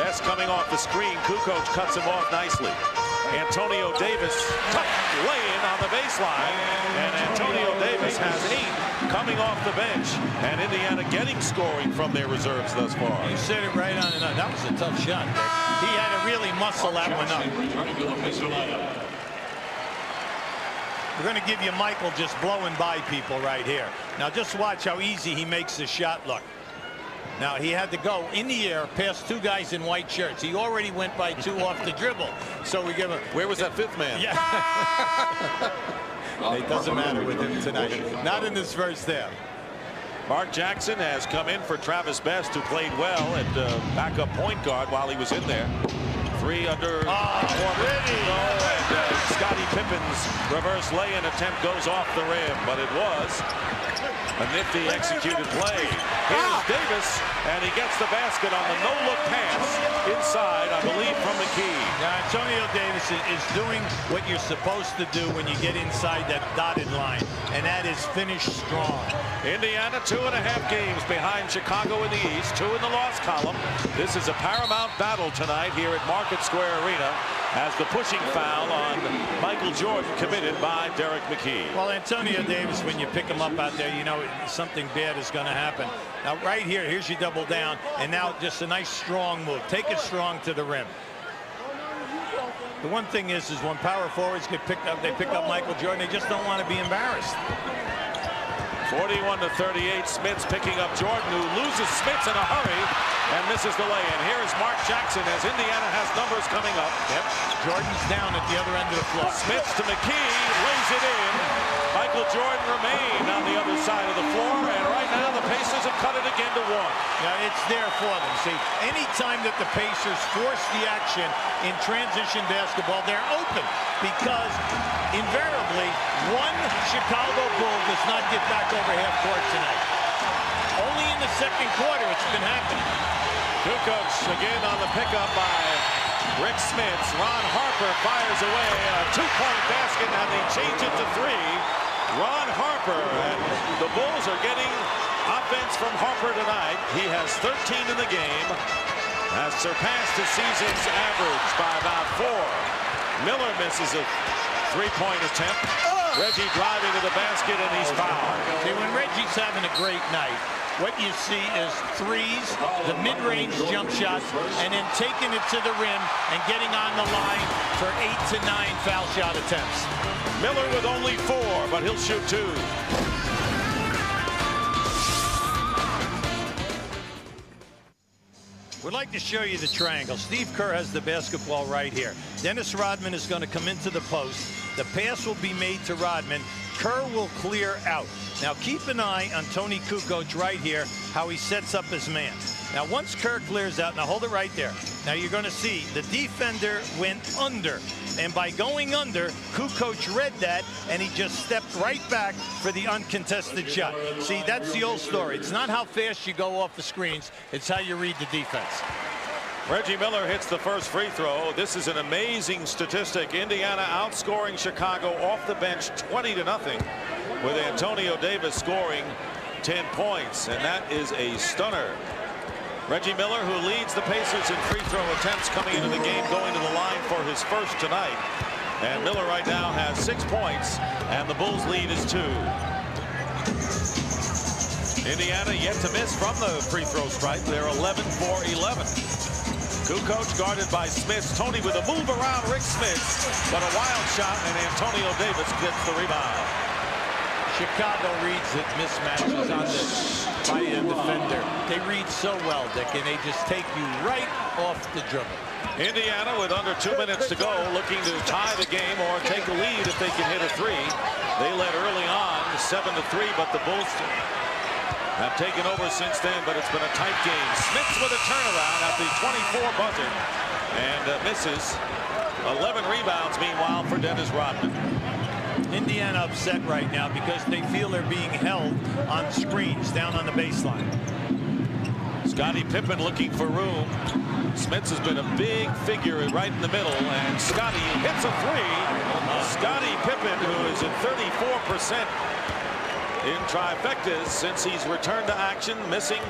Best coming off the screen. Kukoc cuts him off nicely. Antonio Davis, tough lay-in on the baseline, and Antonio Davis has 8 coming off the bench, and Indiana getting scoring from their reserves thus far. You said it right on and on. That was a tough shot. He had to really muscle that one up. We're going to give you Michael just blowing by people right here. Now just watch how easy he makes the shot look. Now he had to go in the air past 2 guys in white shirts. He already went by 2 off the dribble. So we give him. Where was that 5th man? Yeah. It doesn't matter with him tonight. Not in this first half. Mark Jackson has come in for Travis Best, who played well at backup point guard while he was in there. 3 under 4 minutes to go, and Scottie Pippen's reverse lay-in attempt goes off the rim, but it was a nifty executed play. Here's Davis, and he gets the basket on the no-look pass inside, I believe, from McKee. Now, Antonio Davis is doing what you're supposed to do when you get inside that dotted line, and that is finish strong. Indiana 2.5 games behind Chicago in the East, 2 in the loss column. This is a paramount battle tonight here at Market Square Arena, as the pushing foul on Michael Jordan committed by Derek McKee. Well, Antonio Davis, when you pick him up out there, you know something bad is going to happen. Now, right here, here's your double down, and now just a nice strong move. Take it strong to the rim. The one thing is when power forwards get picked up, they pick up Michael Jordan, they just don't want to be embarrassed. 41-38, Smits picking up Jordan, who loses Smits in a hurry and misses the lay-in. Here is Mark Jackson as Indiana has numbers coming up. Yep, Jordan's down at the other end of the floor. Smits to McKee, lays it in. Michael Jordan remained on the other side of the floor, and right now the Pacers have cut it again to 1. Yeah, it's there for them. See, anytime that the Pacers force the action in transition basketball, they're open, because invariably one Chicago Bull does not get back over half court tonight. Only in the second quarter it's been happening. Kukoc again on the pickup by Rick Smits. Ron Harper fires away a 2-point basket, and they change it to 3. Ron Harper, and the Bulls are getting offense from Harper tonight. He has 13 in the game, has surpassed his season's average by about 4. Miller misses a 3-point attempt. Reggie driving to the basket, and he's fouled. See, when Reggie's having a great night, what you see is threes, the mid-range jump shots, and then taking it to the rim and getting on the line for 8 to 9 foul shot attempts. Miller with only 4, but he'll shoot 2. We'd like to show you the triangle. Steve Kerr has the basketball right here. Dennis Rodman is going to come into the post. The pass will be made to Rodman. Kerr will clear out. Now keep an eye on Tony Kukoc right here, how he sets up his man. Now once Kerr clears out, now hold it right there. Now you're going to see the defender went under. And by going under, Kukoc read that, and he just stepped right back for the uncontested shot. See, that's the old story. It's not how fast you go off the screens. It's how you read the defense. Reggie Miller hits the first free throw. This is an amazing statistic. Indiana outscoring Chicago off the bench 20-0 with Antonio Davis scoring 10 points, and that is a stunner. Reggie Miller, who leads the Pacers in free throw attempts coming into the game, going to the line for his first tonight. And Miller right now has 6 points, and the Bulls lead is 2. Indiana yet to miss from the free throw stripe. They're 11 for 11. Kukoc guarded by Smith. Tony with a move around Rick Smith, but a wild shot, and Antonio Davis gets the rebound. Chicago reads it mismatches on this by-end defender. They read so well, Dick, and they just take you right off the dribble. Indiana with under 2 minutes to go, looking to tie the game or take a lead if they can hit a three. They led early on 7-3, but the Bulls have taken over since then, but it's been a tight game. Smith with a turnaround at the 24 buzzer and misses. 11 rebounds, meanwhile, for Dennis Rodman. Indiana upset right now because they feel they're being held on screens down on the baseline. Scottie Pippen looking for room. Smits has been a big figure right in the middle, and Scottie hits a three. Scottie Pippen, who is at 34% in trifectas since he's returned to action, missing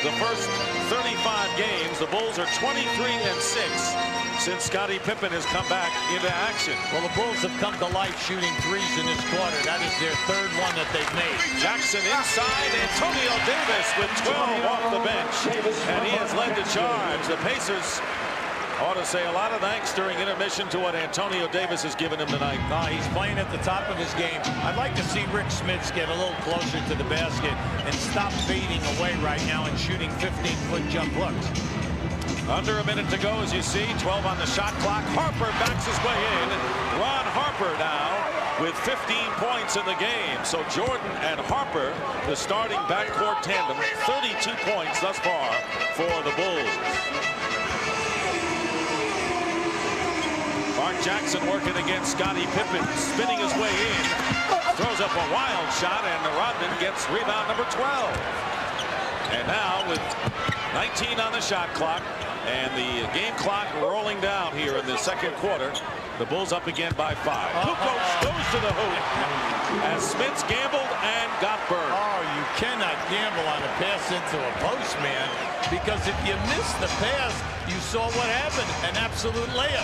the first 35 games. The Bulls are 23-6 since Scottie Pippen has come back into action. Well, the Bulls have come to life shooting threes in this quarter. That is their third one that they've made. Jackson inside. Antonio Davis with 12 off the bench, and he has led the charge. The Pacers ought to say a lot of thanks during intermission to what Antonio Davis has given him tonight. He's playing at the top of his game. I'd like to see Rick Smits get a little closer to the basket and stop fading away right now and shooting 15-foot jump looks. Under a minute to go, as you see, 12 on the shot clock. Harper backs his way in. Ron Harper now with 15 points in the game. So Jordan and Harper, the starting backcourt tandem, 32 points thus far for the Bulls. Mark Jackson working against Scottie Pippen, spinning his way in, throws up a wild shot, and Rodman gets rebound number 12. And now with 19 on the shot clock and the game clock rolling down here in the second quarter, the Bulls up again by 5. Kukoc goes to the hoop as Smits gambled and got burned. Oh, you cannot gamble on a pass into a post, man, because if you miss the pass, you saw what happened, an absolute layup.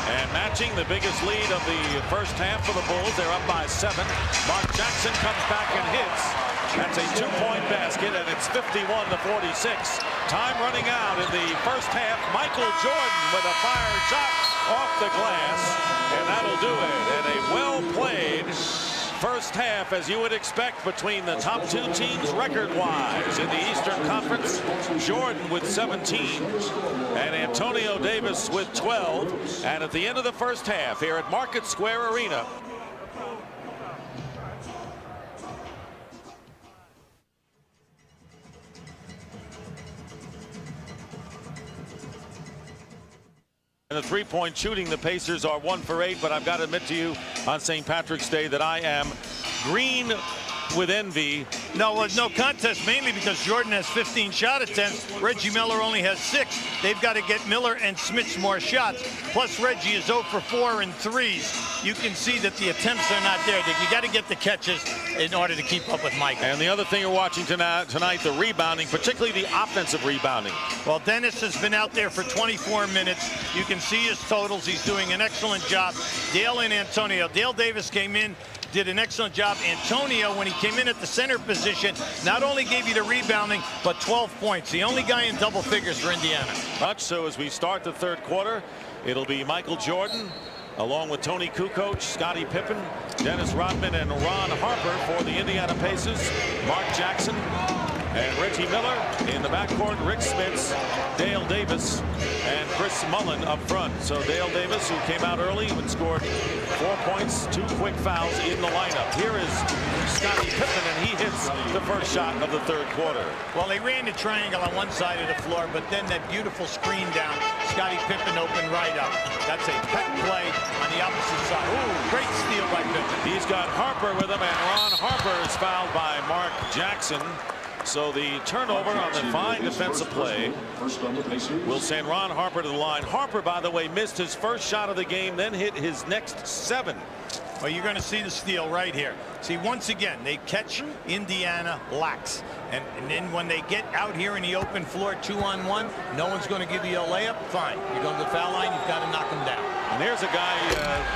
And matching the biggest lead of the first half for the Bulls, they're up by 7. Mark Jackson comes back and hits. That's a 2-point basket, and it's 51-46. Time running out in the first half. Michael Jordan with a fire shot off the glass, and that'll do it. And a well-played first half, as you would expect, between the top two teams record-wise in the Eastern Conference. Jordan with 17 and Antonio Davis with 12. And at the end of the first half here at Market Square Arena, in the three-point shooting, the Pacers are 1 for 8, but I've got to admit to you on St. Patrick's Day that I am green with envy. No contest, mainly because Jordan has 15 shot attempts. Reggie Miller only has 6. They've got to get Miller and Smits more shots. Plus, Reggie is 0 for 4 in threes. You can see that the attempts are not there. You got to get the catches in order to keep up with Michael. And the other thing you're watching tonight, the rebounding, particularly the offensive rebounding. Well, Dennis has been out there for 24 minutes. You can see his totals. He's doing an excellent job. Dale and Antonio. Dale Davis came in, did an excellent job. Antonio, when he came in at the center position, not only gave you the rebounding, but 12 points. The only guy in double figures for Indiana. Much so as we start the third quarter, it'll be Michael Jordan, along with Tony Kukoc, Scottie Pippen, Dennis Rodman, and Ron Harper for the Indiana Pacers. Mark Jackson and Reggie Miller in the backcourt. Rick Smits, Dale Davis, and Chris Mullin up front. So Dale Davis, who came out early and scored 4 points, 2 quick fouls in the lineup. Here is Scottie Pippen, and he hits the first shot of the third quarter. Well, they ran the triangle on one side of the floor, but then that beautiful screen down, Scottie Pippen opened right up. That's a pet play on the opposite side. Ooh, great steal by Pippen. He's got Harper with him, and Ron Harper is fouled by Mark Jackson. So the turnover on the fine defensive play will send Ron Harper to the line. Harper, by the way, missed his first shot of the game, then hit his next 7. Well, you're going to see the steal right here. See, once again, they catch Indiana lax. And then when they get out here in the open floor 2-on-1, no one's going to give you a layup. Fine. You go to the foul line, you've got to knock him down. And here's a guy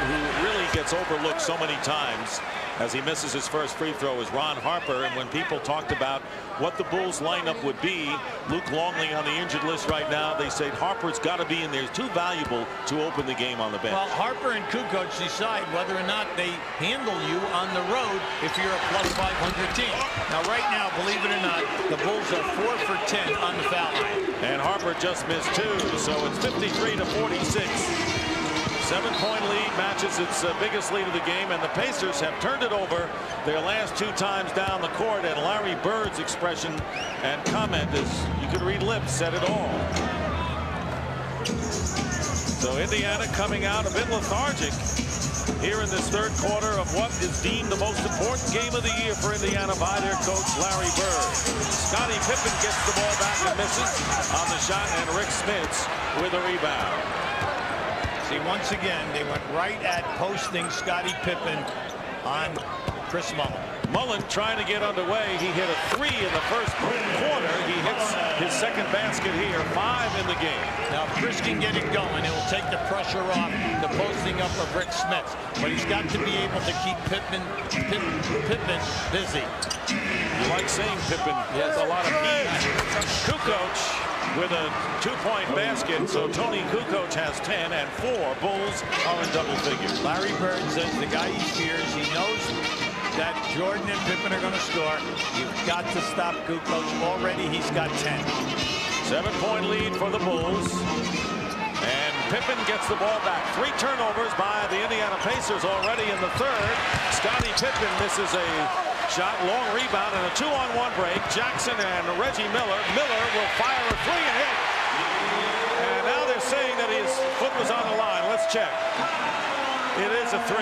who really gets overlooked so many times as he misses his first free throw is Ron Harper. And when people talked about what the Bulls lineup would be, Luke Longley on the injured list right now, they say Harper's got to be in there. He's too valuable to open the game on the bench. Well, Harper and Kukoc decide whether or not they handle you on the road if you're a plus 500 team. Now, right now, believe it or not, the Bulls are 4 for 10 on the foul line. And Harper just missed 2, so it's 53-46. 7-point lead matches its biggest lead of the game, and the Pacers have turned it over their last 2 times down the court, and Larry Bird's expression and comment, as you could read lips, said it all. So Indiana coming out a bit lethargic here in this third quarter of what is deemed the most important game of the year for Indiana by their coach Larry Bird. Scottie Pippen gets the ball back and misses on the shot, and Rick Smits with a rebound. See, once again, they went right at posting Scottie Pippen on Chris Mullin. Mullin trying to get underway. He hit a 3 in the first quarter. He hits his second basket here, 5 in the game. Now, if Chris can get it going, it will take the pressure off the posting up of Rick Smits. But he's got to be able to keep Pippen busy. You like saying Pippen. Yes. A lot of heat. Kukoc with a 2-point basket, so Tony Kukoc has 10, and 4 Bulls are in double figures. Larry Bird says the guy he fears, he knows that Jordan and Pippen are going to score. You've got to stop Kukoc. Already he's got 10. 7-point lead for the Bulls. And Pippen gets the ball back. 3 turnovers by the Indiana Pacers already in the third. Scottie Pippen misses a shot, long rebound, and a 2-on-1 break. Jackson and Reggie Miller. Miller will fire a 3 and hit. And now they're saying that his foot was on the line. Let's check. It is a 3.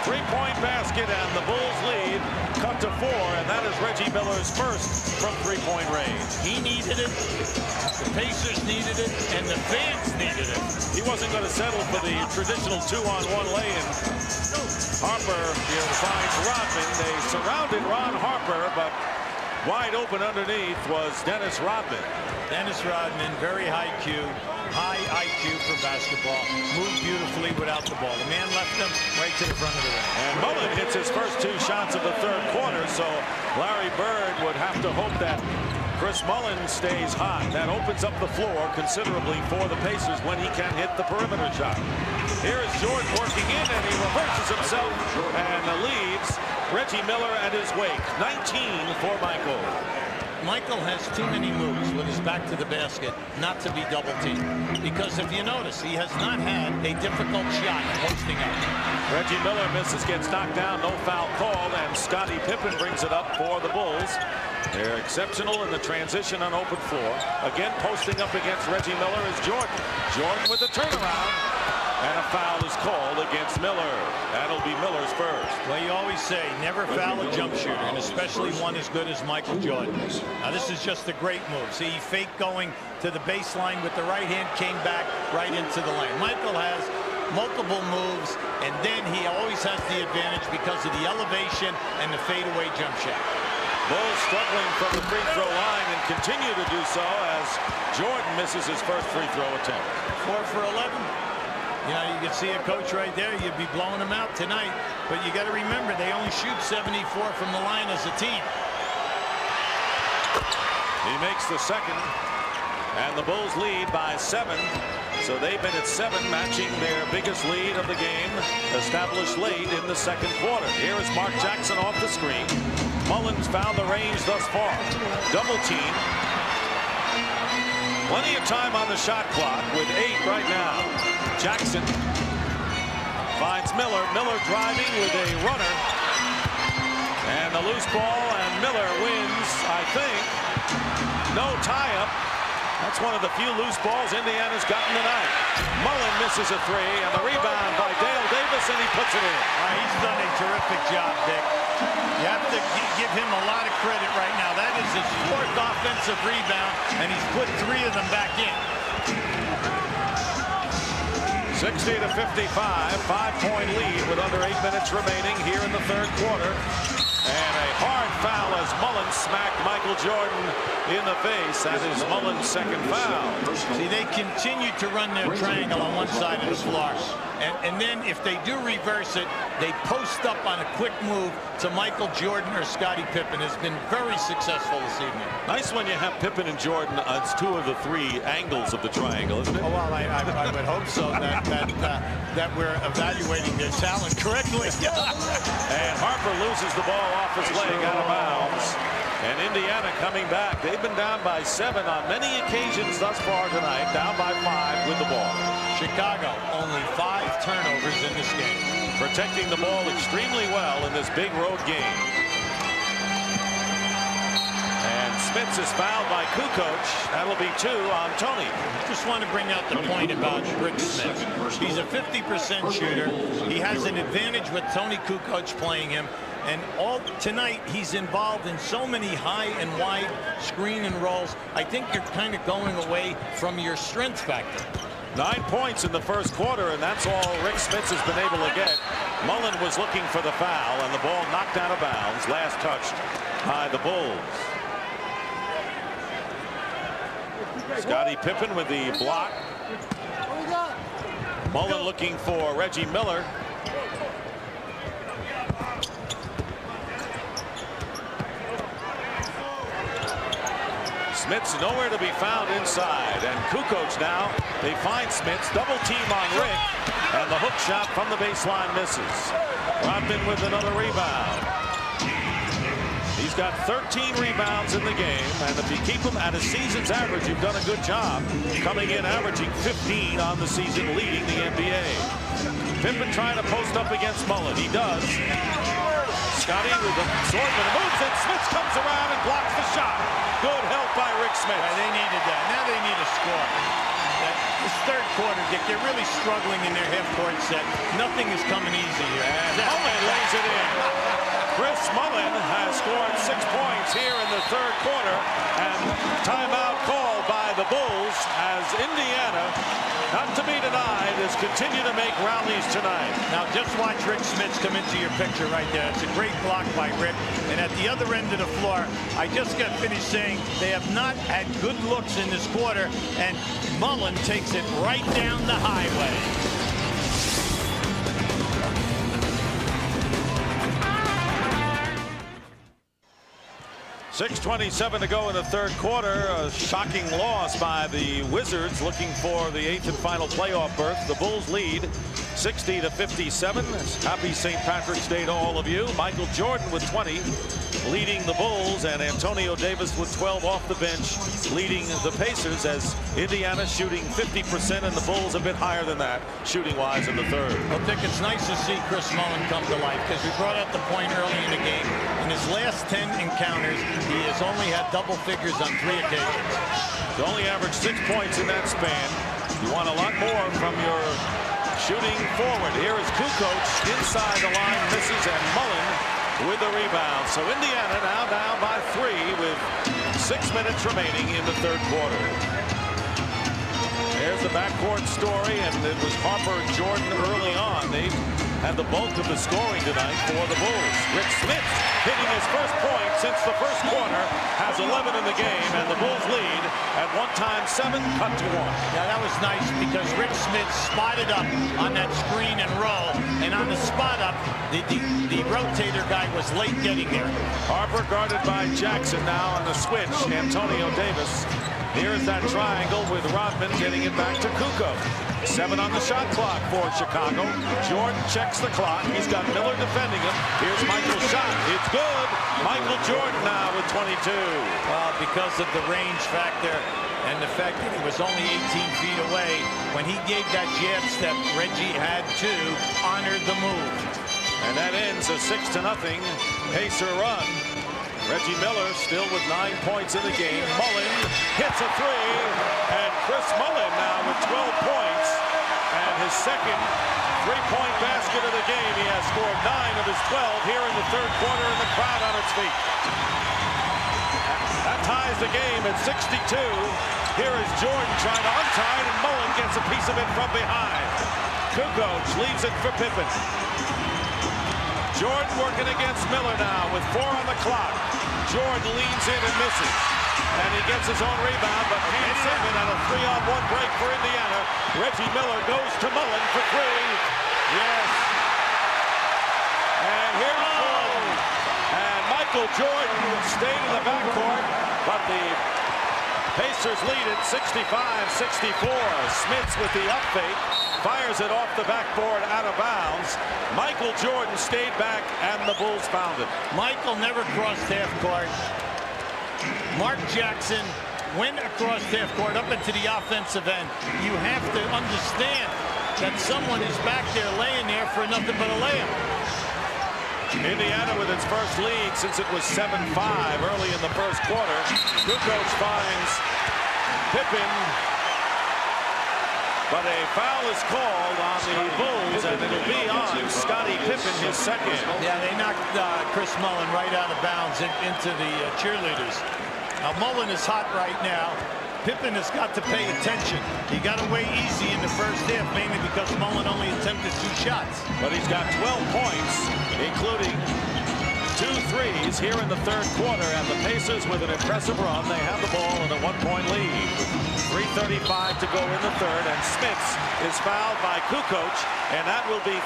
3-point basket, and the Bulls lead cut to 4, and that is Reggie Miller's first from 3-point range. He needed it, the Pacers needed it, and the fans needed it. He wasn't going to settle for the traditional 2-on-1 lay-in. Harper finds Rodman. They surrounded Ron Harper, but wide open underneath was Dennis Rodman. Dennis Rodman, very high IQ for basketball. Moved beautifully without the ball. The man left him right to the front of the rim. And Mullin hits his first 2 shots of the third quarter, so Larry Bird would have to hope that Chris Mullin stays hot. That opens up the floor considerably for the Pacers when he can hit the perimeter shot. Here is Jordan working in, and he reverses himself and leaves Reggie Miller at his wake. 19 for Michael. Michael has too many moves with his back to the basket not to be double teamed. Because if you notice, he has not had a difficult shot posting up. Reggie Miller misses, gets knocked down, no foul called, and Scottie Pippen brings it up for the Bulls. They're exceptional in the transition on open floor. Again, posting up against Reggie Miller is Jordan. Jordan with the turnaround. And a foul is called against Miller. That'll be Miller's first. Well, you always say, never foul a jump shooter, and especially one as good as Michael Jordan. Now, this is just a great move. See, he faked going to the baseline with the right hand, came back right into the lane. Michael has multiple moves, and then he always has the advantage because of the elevation and the fadeaway jump shot. Bulls struggling from the free throw line and continue to do so as Jordan misses his first free throw attempt. 4 for 11. You know, you can see a coach right there. You'd be blowing them out tonight. But you got to remember, they only shoot 74 from the line as a team. He makes the second. And the Bulls lead by 7. So they've been at 7, matching their biggest lead of the game, established late in the second quarter. Here is Mark Jackson off the screen. Mullin's found the range thus far. Double team. Plenty of time on the shot clock with 8 right now. Jackson finds Miller. Miller driving with a runner. And the loose ball, and Miller wins, I think. No tie-up. That's one of the few loose balls Indiana's gotten tonight. Mullin misses a 3, and the rebound by Dale Davis, and he puts it in. He's done a terrific job, Dick. You have to give him a lot of credit right now. That is his 4th offensive rebound, and he's put 3 of them back in. 60-55, 5-point lead with under 8 minutes remaining here in the 3rd quarter. And a hard foul as Mullin smacked Michael Jordan in the face. That is Mullin's 2nd foul. See, they continue to run their triangle on one side of the floor. And then if they do reverse it, they post up on a quick move to Michael Jordan or Scottie Pippen. Has been very successful this evening. Nice when you have Pippen and Jordan as 2 of the 3 angles of the triangle, isn't it? Oh, well, I would hope so, that we're evaluating their talent correctly. And Harper loses the ball off his leg out of bounds. And Indiana coming back. They've been down by 7 on many occasions thus far tonight. Down by 5 with the ball. Chicago only 5 turnovers in this game. Protecting the ball extremely well in this big road game. And Smits is fouled by Kukoc. That'll be 2 on Tony. Just want to bring out the point about Rick Smits. He's a 50% shooter. He has an advantage with Tony Kukoc playing him. And tonight, he's involved in so many high and wide screen and rolls. I think you're kind of going away from your strength factor. 9 points in the 1st quarter, and that's all Rick Smits has been able to get. Mullin was looking for the foul, and the ball knocked out of bounds, last touched by the Bulls. Scottie Pippen with the block. Mullin looking for Reggie Miller. Smits nowhere to be found inside, and Kukoc now, they find Smits, double team on Rick, and the hook shot from the baseline misses. Rodman with another rebound. He's got 13 rebounds in the game, and if you keep him at a season's average, you've done a good job. Coming in averaging 15 on the season, leading the NBA. Pippen trying to post up against Mullin. He does. Scottie with the assortment moves it. Smits comes around and blocks the shot. Good help by Rick Smits. Yeah, they needed that. Now they need a score. This 3rd quarter, Dick, they're really struggling in their half-court set. Nothing is coming easy here. And Mullin lays it in. Chris Mullin has scored 6 points here in the 3rd quarter, and timeout called by the Bulls as Indiana, not to be denied, has continued to make rallies tonight. Now just watch Rick Smits come into your picture right there. It's a great block by Rick. And at the other end of the floor, I just got finished saying they have not had good looks in this quarter, and Mullin takes it right down the highway. 6:27 to go in the 3rd quarter. A shocking loss by the Wizards, looking for the 8th and final playoff berth. The Bulls lead 60-57. Happy St. Patrick's Day to all of you. Michael Jordan with 20, leading the Bulls, and Antonio Davis with 12 off the bench, leading the Pacers, as Indiana shooting 50% and the Bulls a bit higher than that, shooting-wise in the 3rd. Well, Dick, it's nice to see Chris Mullin come to life, because we brought up the point early in the game. In his last 10 encounters, he has only had double figures on 3 occasions. He's only averaged 6 points in that span. You want a lot more from your shooting forward. Here is Kukoc inside the line, misses, and Mullin with the rebound. So Indiana now down by 3 with 6 minutes remaining in the 3rd quarter. There's the backcourt story, and it was Harper and Jordan early on. They had the bulk of the scoring tonight for the Bulls. Rick Smits hitting his first point since the 1st quarter, has 11 in the game, and the Bulls lead at one time 7, cut to 1. Yeah, that was nice, because Rick Smits spotted up on that screen and roll, and on the spot up, the rotator guy was late getting there. Harper guarded by Jackson now on the switch. Antonio Davis. Here's that triangle with Rodman getting it back to Kukoc. 7 on the shot clock for Chicago. Jordan checks the clock. He's got Miller defending him. Here's Michael's shot. It's good. Michael Jordan now with 22. Well, because of the range factor and the fact that he was only 18 feet away, when he gave that jab step, Reggie had to honor the move. And that ends a 6-0 Pacer run. Reggie Miller still with 9 points in the game. Mullin hits a 3, and Chris Mullin now with 12 points, and his second three-point basket of the game. He has scored 9 of his 12 here in the third quarter, and the crowd on its feet. That ties the game at 62. Here is Jordan trying to untie it, and Mullen gets a piece of it from behind. Kukoc leaves it for Pippen. Jordan working against Miller now with 4 on the clock. Jordan leans in and misses. And he gets his own rebound, but can't save it on a 3-on-1 break for Indiana. Reggie Miller goes to Mullen for 3. Yes. And here's Jordan. And Michael Jordan stayed in the backcourt, but the Pacers lead it 65-64. Smits with the up fake, fires it off the backboard out of bounds. Michael Jordan stayed back, and the Bulls found it. Michael never crossed half court. Mark Jackson went across half court up into the offensive end. You have to understand that someone is back there laying there for nothing but a layup. Indiana with its first lead since it was 7-5 early in the first quarter. Kukoc finds Pippen, but a foul is called on the Bulls, and it'll be on Scottie Pippen, his second. Yeah, they knocked Chris Mullen right out of bounds into the cheerleaders. Now Mullen is hot right now. Pippen has got to pay attention. He got away easy in the first half, mainly because Mullen only attempted 2 shots. But he's got 12 points, including 2 threes here in the third quarter, and the Pacers with an impressive run. They have the ball in a 1-point lead. 3:35 to go in the third, and Smits is fouled by Kukoc, and that will be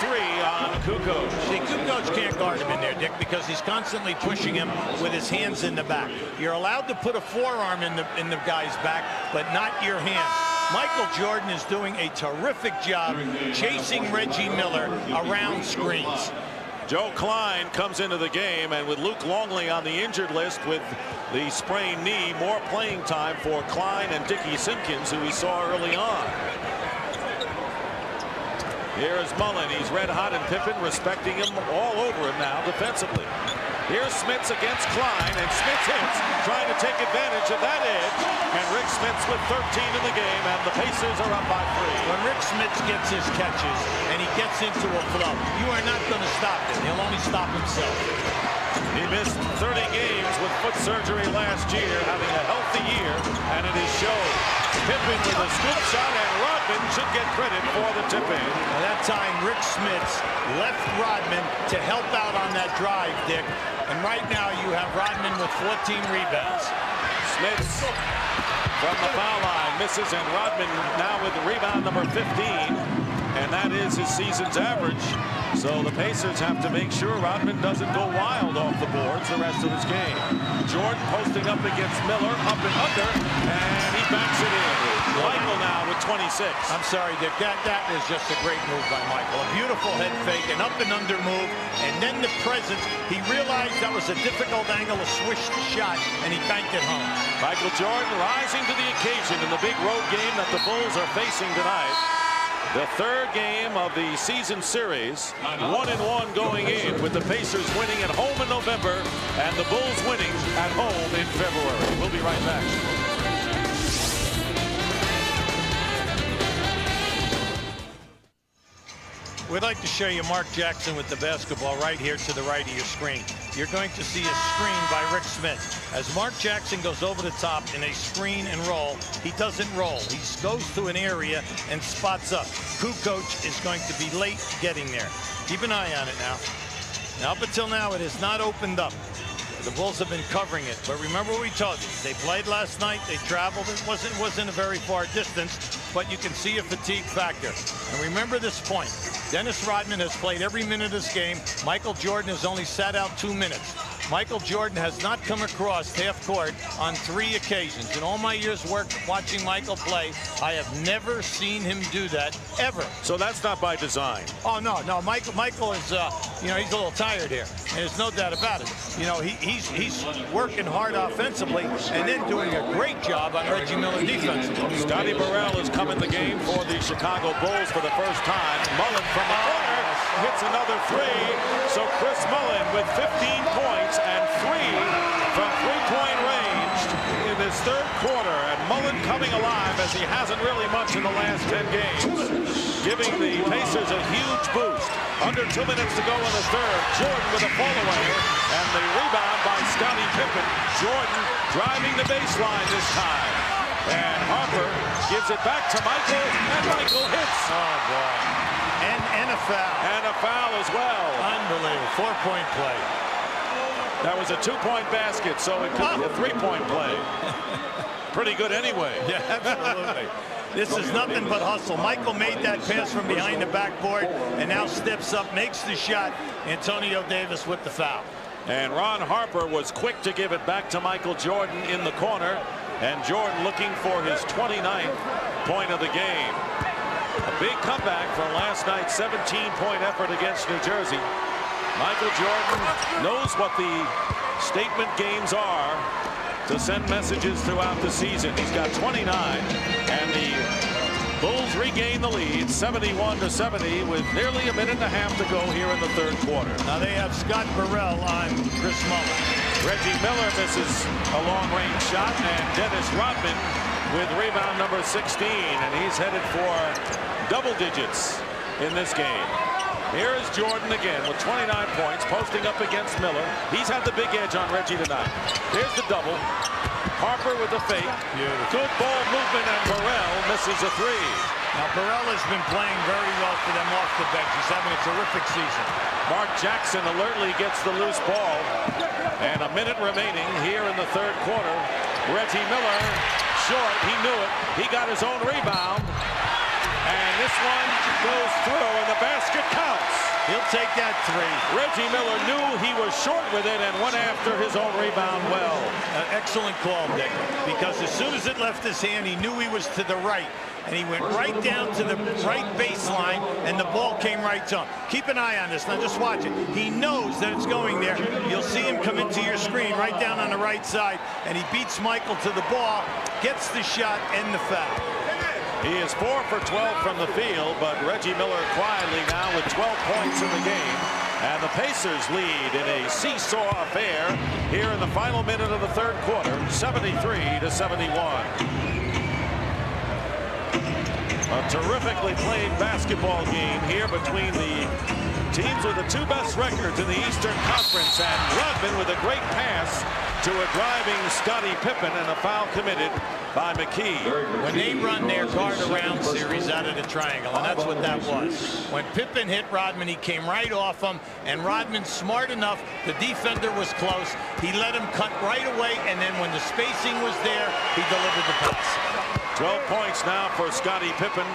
3 on Kukoc. See, Kukoc can't guard him in there, Dick, because he's constantly pushing him with his hands in the back. You're allowed to put a forearm in the guy's back, but not your hand. Michael Jordan is doing a terrific job chasing Reggie Miller around screens. Joe Klein comes into the game, and with Luke Longley on the injured list with the sprained knee, more playing time for Klein and Dickie Simpkins, who we saw early on. Here is Mullen. He's red hot, and Pippen respecting him all over him now defensively. Here's Smits against Klein, and Smits hits, trying to take advantage of that edge. And Rick Smits with 13 in the game, and the Pacers are up by 3. When Rick Smits gets his catches and he gets into a flow, you are not going to stop him. He'll only stop himself. He missed 30 games with foot surgery last year, having a healthy year, and it is shown. Pippen with a scoop shot, and Rodman should get credit for the tip-in. At that time, Rick Smits left Rodman to help out on that drive, Dick. And right now, you have Rodman with 14 rebounds. Smits from the foul line misses, and Rodman now with rebound number 15, and that is his season's average. So the Pacers have to make sure Rodman doesn't go wild off the boards the rest of this game. Jordan posting up against Miller, up and under, and he backs it in. Michael now with 26. I'm sorry, Dick, that is just a great move by Michael. A beautiful head fake, an up and under move, and then the presence. He realized that was a difficult angle to swish the shot, and he banked it home. Michael Jordan rising to the occasion in the big road game that the Bulls are facing tonight. The third game of the season series, 1-1 going in, with the Pacers winning at home in November and the Bulls winning at home in February. We'll be right back. We'd like to show you Mark Jackson with the basketball right here to the right of your screen. You're going to see a screen by Rick Smits. As Mark Jackson goes over the top in a screen and roll, he doesn't roll. He goes to an area and spots up. Kukoc is going to be late getting there. Keep an eye on it now. Now, up until now, it has not opened up. The Bulls have been covering it, but remember what we told you. They played last night. They traveled. It wasn't a very far distance, but you can see a fatigue factor. And remember this point. Dennis Rodman has played every minute of this game. Michael Jordan has only sat out 2 minutes. Michael Jordan has not come across half court on 3 occasions. In all my years watching Michael play, I have never seen him do that, ever. So that's not by design. Oh, no. Michael is, you know, he's a little tired here. And there's no doubt about it. You know, he's working hard offensively and then doing a great job on Reggie Miller defensively. Scotty Burrell has come in the game for the Chicago Bulls for the first time. Mullen from the corner hits another 3. So Chris Mullen with 15 points and 3 from 3-point range in this third quarter. And Mullen coming alive as he hasn't really much in the last 10 games. giving the Pacers a huge boost. Under 2 minutes to go in the third. Jordan with a fall-away, and the rebound by Scottie Pippen. Jordan driving the baseline this time. And Harper gives it back to Michael, and Michael hits. Oh, boy. And a foul. And a foul as well. Unbelievable. 4-point play. That was a 2-point basket, so it could be a 3-point play. Pretty good anyway. Yeah, absolutely. This is nothing but hustle. Michael made that pass from behind the backboard and now steps up, makes the shot. Antonio Davis with the foul. And Ron Harper was quick to give it back to Michael Jordan in the corner. And Jordan looking for his 29th point of the game. A big comeback from last night's 17-point effort against New Jersey. Michael Jordan knows what the statement games are to send messages throughout the season. He's got 29, and the Bulls regain the lead 71-70 with nearly a minute and a half to go here in the third quarter. Now they have Scott Burrell on Chris Mullin. Reggie Miller misses a long-range shot, and Dennis Rodman with rebound number 16, and he's headed for double digits in this game. Here is Jordan again with 29 points, posting up against Miller. He's had the big edge on Reggie tonight. Here's the double. Harper with the fake. Beautiful. Good ball movement, and Burrell misses a three. Now Burrell has been playing very well for them off the bench. He's having a terrific season. Mark Jackson alertly gets the loose ball. And a minute remaining here in the third quarter. Reggie Miller, short, he knew it. He got his own rebound. And this one goes through, and the basket counts. He'll take that three. Reggie Miller knew he was short with it and went after his own rebound well. Excellent call, Dick, because as soon as it left his hand, he knew he was to the right. And he went right down to the right baseline, and the ball came right to him. Keep an eye on this. Now just watch it. He knows that it's going there. You'll see him come into your screen right down on the right side, and he beats Michael to the ball, gets the shot, and the foul. He is 4 for 12 from the field, but Reggie Miller quietly now with 12 points in the game. And the Pacers lead in a seesaw affair here in the final minute of the third quarter, 73-71. A terrifically played basketball game here between the teams with the two best records in the Eastern Conference, and Rodman with a great pass to a driving Scottie Pippen, and a foul committed by McKee. When they run their guard-around series out of the triangle, and that's what that was. When Pippen hit Rodman, he came right off him, and Rodman, smart enough, the defender was close. He let him cut right away, and then when the spacing was there, he delivered the pass. 12 points now for Scottie Pippen.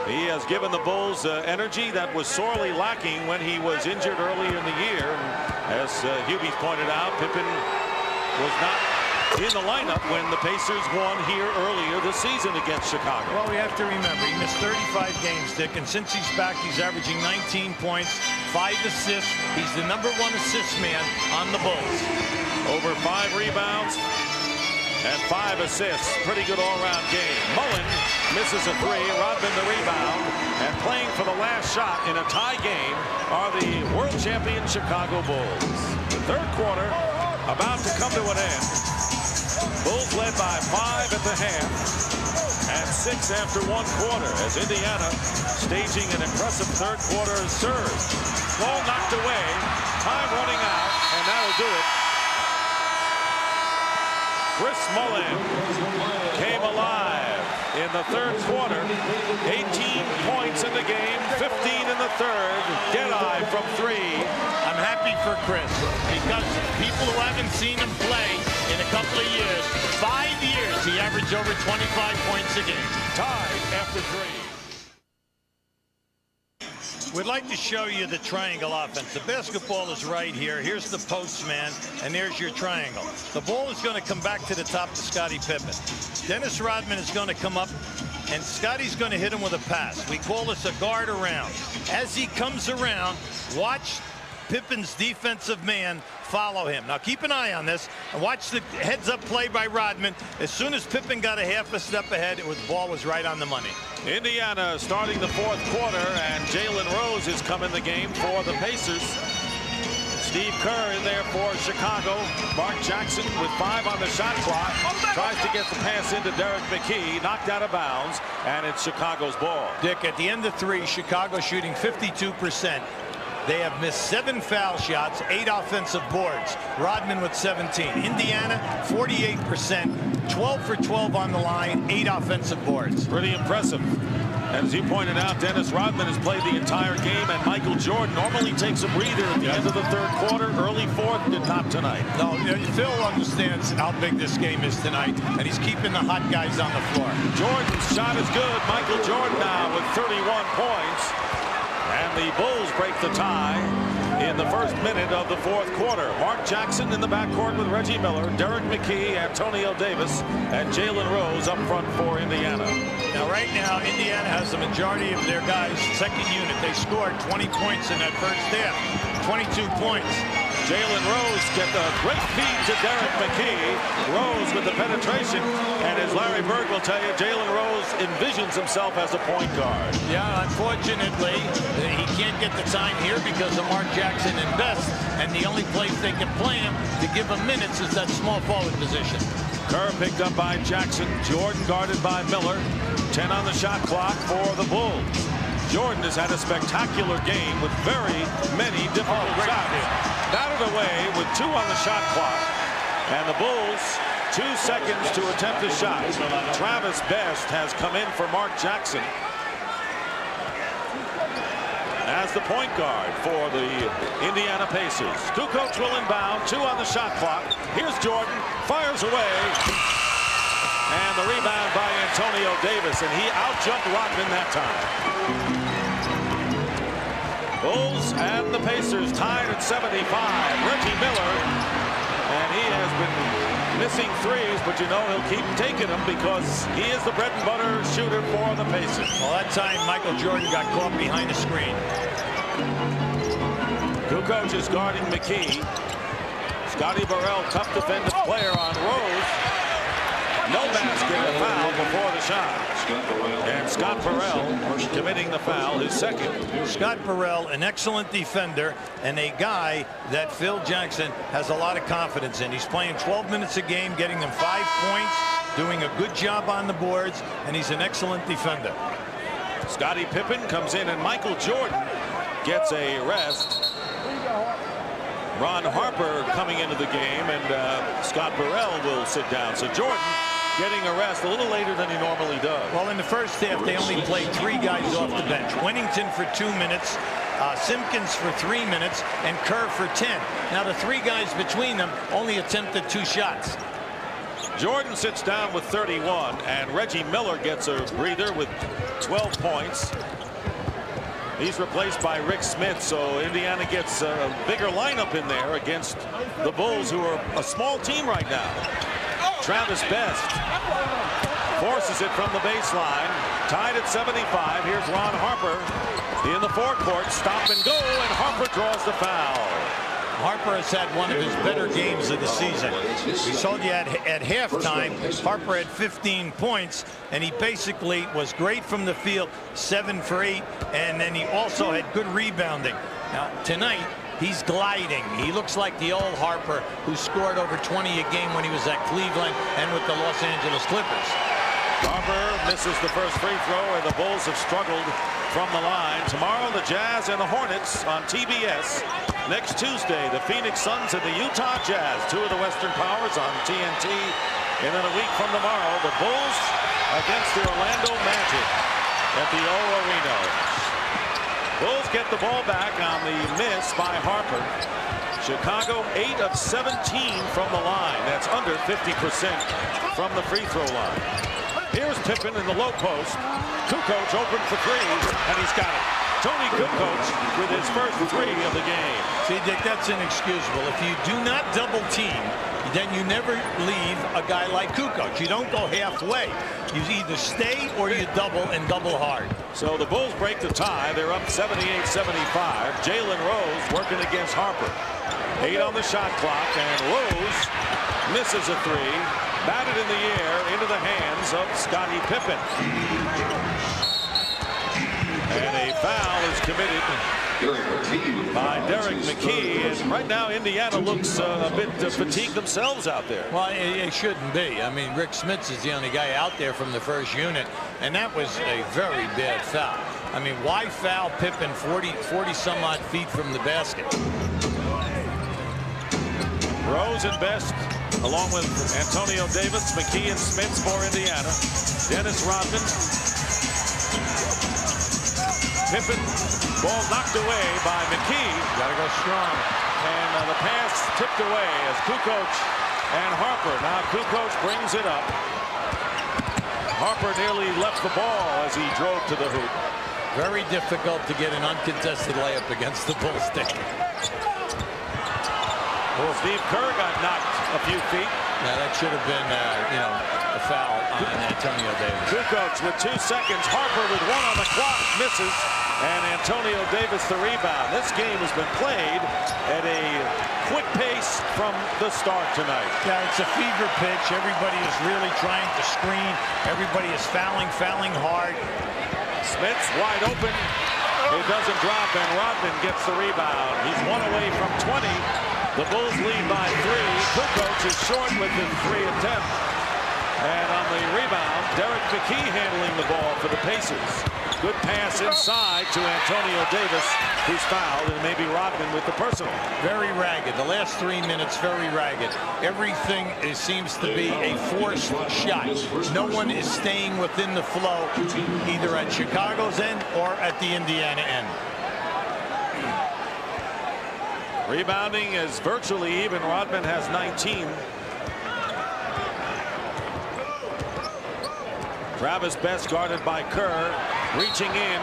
He has given the Bulls energy that was sorely lacking when he was injured earlier in the year. And as Hubie pointed out, Pippen was not in the lineup when the Pacers won here earlier this season against Chicago. Well, we have to remember, he missed 35 games, Dick, and since he's back, he's averaging 19 points, 5 assists. He's the #1 assist man on the Bulls. Over 5 rebounds and 5 assists. Pretty good all-around game. Mullin misses a three. Rodman the rebound. And playing for the last shot in a tie game are the world champion Chicago Bulls. The third quarter about to come to an end. Bulls led by 5 at the half and 6 after 1 quarter as Indiana staging an impressive third quarter surge. Ball knocked away. Time running out, and that'll do it. Chris Mullin came alive in the third quarter. 18 points in the game, 15 in the third. Get-eye from 3. I'm happy for Chris because people who haven't seen him play in a couple of years, 5 years, he averaged over 25 points a game. Tied after 3. We'd like to show you the triangle offense. The basketball is right here. Here's the postman, and there's your triangle. The ball is going to come back to the top to Scottie Pippen. Dennis Rodman is going to come up, and Scottie's going to hit him with a pass. We call this a guard around. As he comes around, watch Pippen's defensive man follow him. Now keep an eye on this and watch the heads-up play by Rodman. As soon as Pippen got a half a step ahead, the ball was right on the money. Indiana starting the fourth quarter, and Jalen Rose has come in the game for the Pacers. Steve Kerr in there for Chicago. Mark Jackson with 5 on the shot clock. Tries to get the pass into Derek McKee. Knocked out of bounds. And it's Chicago's ball. Dick, at the end of 3, Chicago shooting 52%. They have missed 7 foul shots, 8 offensive boards. Rodman with 17. Indiana, 48%, 12 for 12 on the line, 8 offensive boards. Pretty impressive. And as you pointed out, Dennis Rodman has played the entire game, and Michael Jordan normally takes a breather at the end of the 3rd quarter, early 4th, did not tonight. No, Phil understands how big this game is tonight, and he's keeping the hot guys on the floor. Jordan's shot is good. Michael Jordan now with 31 points. And the Bulls break the tie in the 1st minute of the 4th quarter. Mark Jackson in the backcourt with Reggie Miller, Derek McKee, Antonio Davis, and Jalen Rose up front for Indiana. Now, right now, Indiana has the majority of their guys' second unit. They scored 20 points in that first half, 22 points. Jalen Rose get a great feed to Derek McKee. Rose with the penetration. And as Larry Bird will tell you, Jalen Rose envisions himself as a point guard. Yeah, unfortunately, he can't get the time here because of Mark Jackson and Best. And the only place they can play him to give him minutes is that small forward position. Kerr picked up by Jackson. Jordan guarded by Miller. 10 on the shot clock for the Bulls. Jordan has had a spectacular game with very many difficult shots. Batted away with 2 on the shot clock. And the Bulls, 2 seconds to attempt a shot. Travis Best has come in for Mark Jackson as the point guard for the Indiana Pacers. Kukoc will inbound, 2 on the shot clock. Here's Jordan, fires away. And the rebound by Antonio Davis, and he outjumped Rodman that time. Bulls and the Pacers tied at 75. Reggie Miller, and he has been missing threes, but you know he'll keep taking them because he is the bread and butter shooter for the Pacers. Well, that time Michael Jordan got caught behind the screen. Kukoc is guarding McKee. Scotty Burrell, tough defensive player on Rose. No basket, a foul before the shot. And Scott Burrell committing the foul, his second. Scott Burrell, an excellent defender and a guy that Phil Jackson has a lot of confidence in. He's playing 12 minutes a game, getting them 5 points, doing a good job on the boards, and he's an excellent defender. Scottie Pippen comes in, and Michael Jordan gets a rest. Ron Harper coming into the game, and Scott Burrell will sit down. So Jordan getting a rest a little later than he normally does. Well, in the first half, they only played 3 guys off the bench. Winnington for 2 minutes, Simpkins for 3 minutes, and Kerr for 10. Now, the 3 guys between them only attempted 2 shots. Jordan sits down with 31, and Reggie Miller gets a breather with 12 points. He's replaced by Rick Smith, so Indiana gets a bigger lineup in there against the Bulls, who are a small team right now. Travis Best forces it from the baseline. Tied at 75. Here's Ron Harper in the forecourt. Stop and go, and Harper draws the foul. Harper has had one of his better games of the season. We saw you at halftime. Harper had 15 points, and he basically was great from the field, 7 for 8, and then he also had good rebounding. Now, tonight, he's gliding. He looks like the old Harper who scored over 20 a game when he was at Cleveland and with the Los Angeles Clippers. Harper misses the first free throw, and the Bulls have struggled from the line. Tomorrow, the Jazz and the Hornets on TBS. Next Tuesday, the Phoenix Suns and the Utah Jazz, 2 of the Western Powers on TNT. And then a week from tomorrow, the Bulls against the Orlando Magic at the O Arena. Bulls get the ball back on the miss by Harper. Chicago 8 of 17 from the line. That's under 50% from the free throw line. Here's Pippen in the low post. Kukoc open for 3, and he's got it. Tony Kukoc with his first 3 of the game. See, Dick, that's inexcusable. If you do not double team, then you never leave a guy like Kukoc. You don't go halfway. You either stay or you double, and double hard. So the Bulls break the tie. They're up 78-75. Jalen Rose working against Harper. 8 on the shot clock, and Rose misses a 3. Batted in the air into the hands of Scottie Pippen. And a foul is committed by Derek McKee. And right now, Indiana looks a bit fatigued themselves out there. Well, it shouldn't be. I mean, Rick Smits is the only guy out there from the first unit, and that was a very bad foul. I mean, why foul Pippen 40 some odd feet from the basket? Rose and Best, along with Antonio Davis, McKee, and Smits for Indiana. Dennis Rodman. Pippen, ball knocked away by McKee. Gotta go strong. And the pass tipped away as Kukoc and Harper. Now Kukoc brings it up. Harper nearly left the ball as he drove to the hoop. Very difficult to get an uncontested layup against the Bull stick. Well, Steve Kerr got knocked a few feet. Now that should have been, a foul on Antonio Davis. Kukoc with 2 seconds. Harper with 1 on the clock misses, and Antonio Davis the rebound. This game has been played at a quick pace from the start tonight. Yeah, it's a fever pitch. Everybody is really trying to screen. Everybody is fouling hard. Smits wide open. It doesn't drop, and Rodman gets the rebound. He's 1 away from 20. The Bulls lead by 3. Kukoc is short with his 3 attempt. And on the rebound, Derek McKee handling the ball for the Pacers. Good pass inside to Antonio Davis, who's fouled, and maybe Rodman with the personal. Very ragged. The last 3 minutes, very ragged. Everything seems to be a forced shot. No one is staying within the flow, either at Chicago's end or at the Indiana end. Rebounding is virtually even. Rodman has 19. Travis Best guarded by Kerr. Reaching in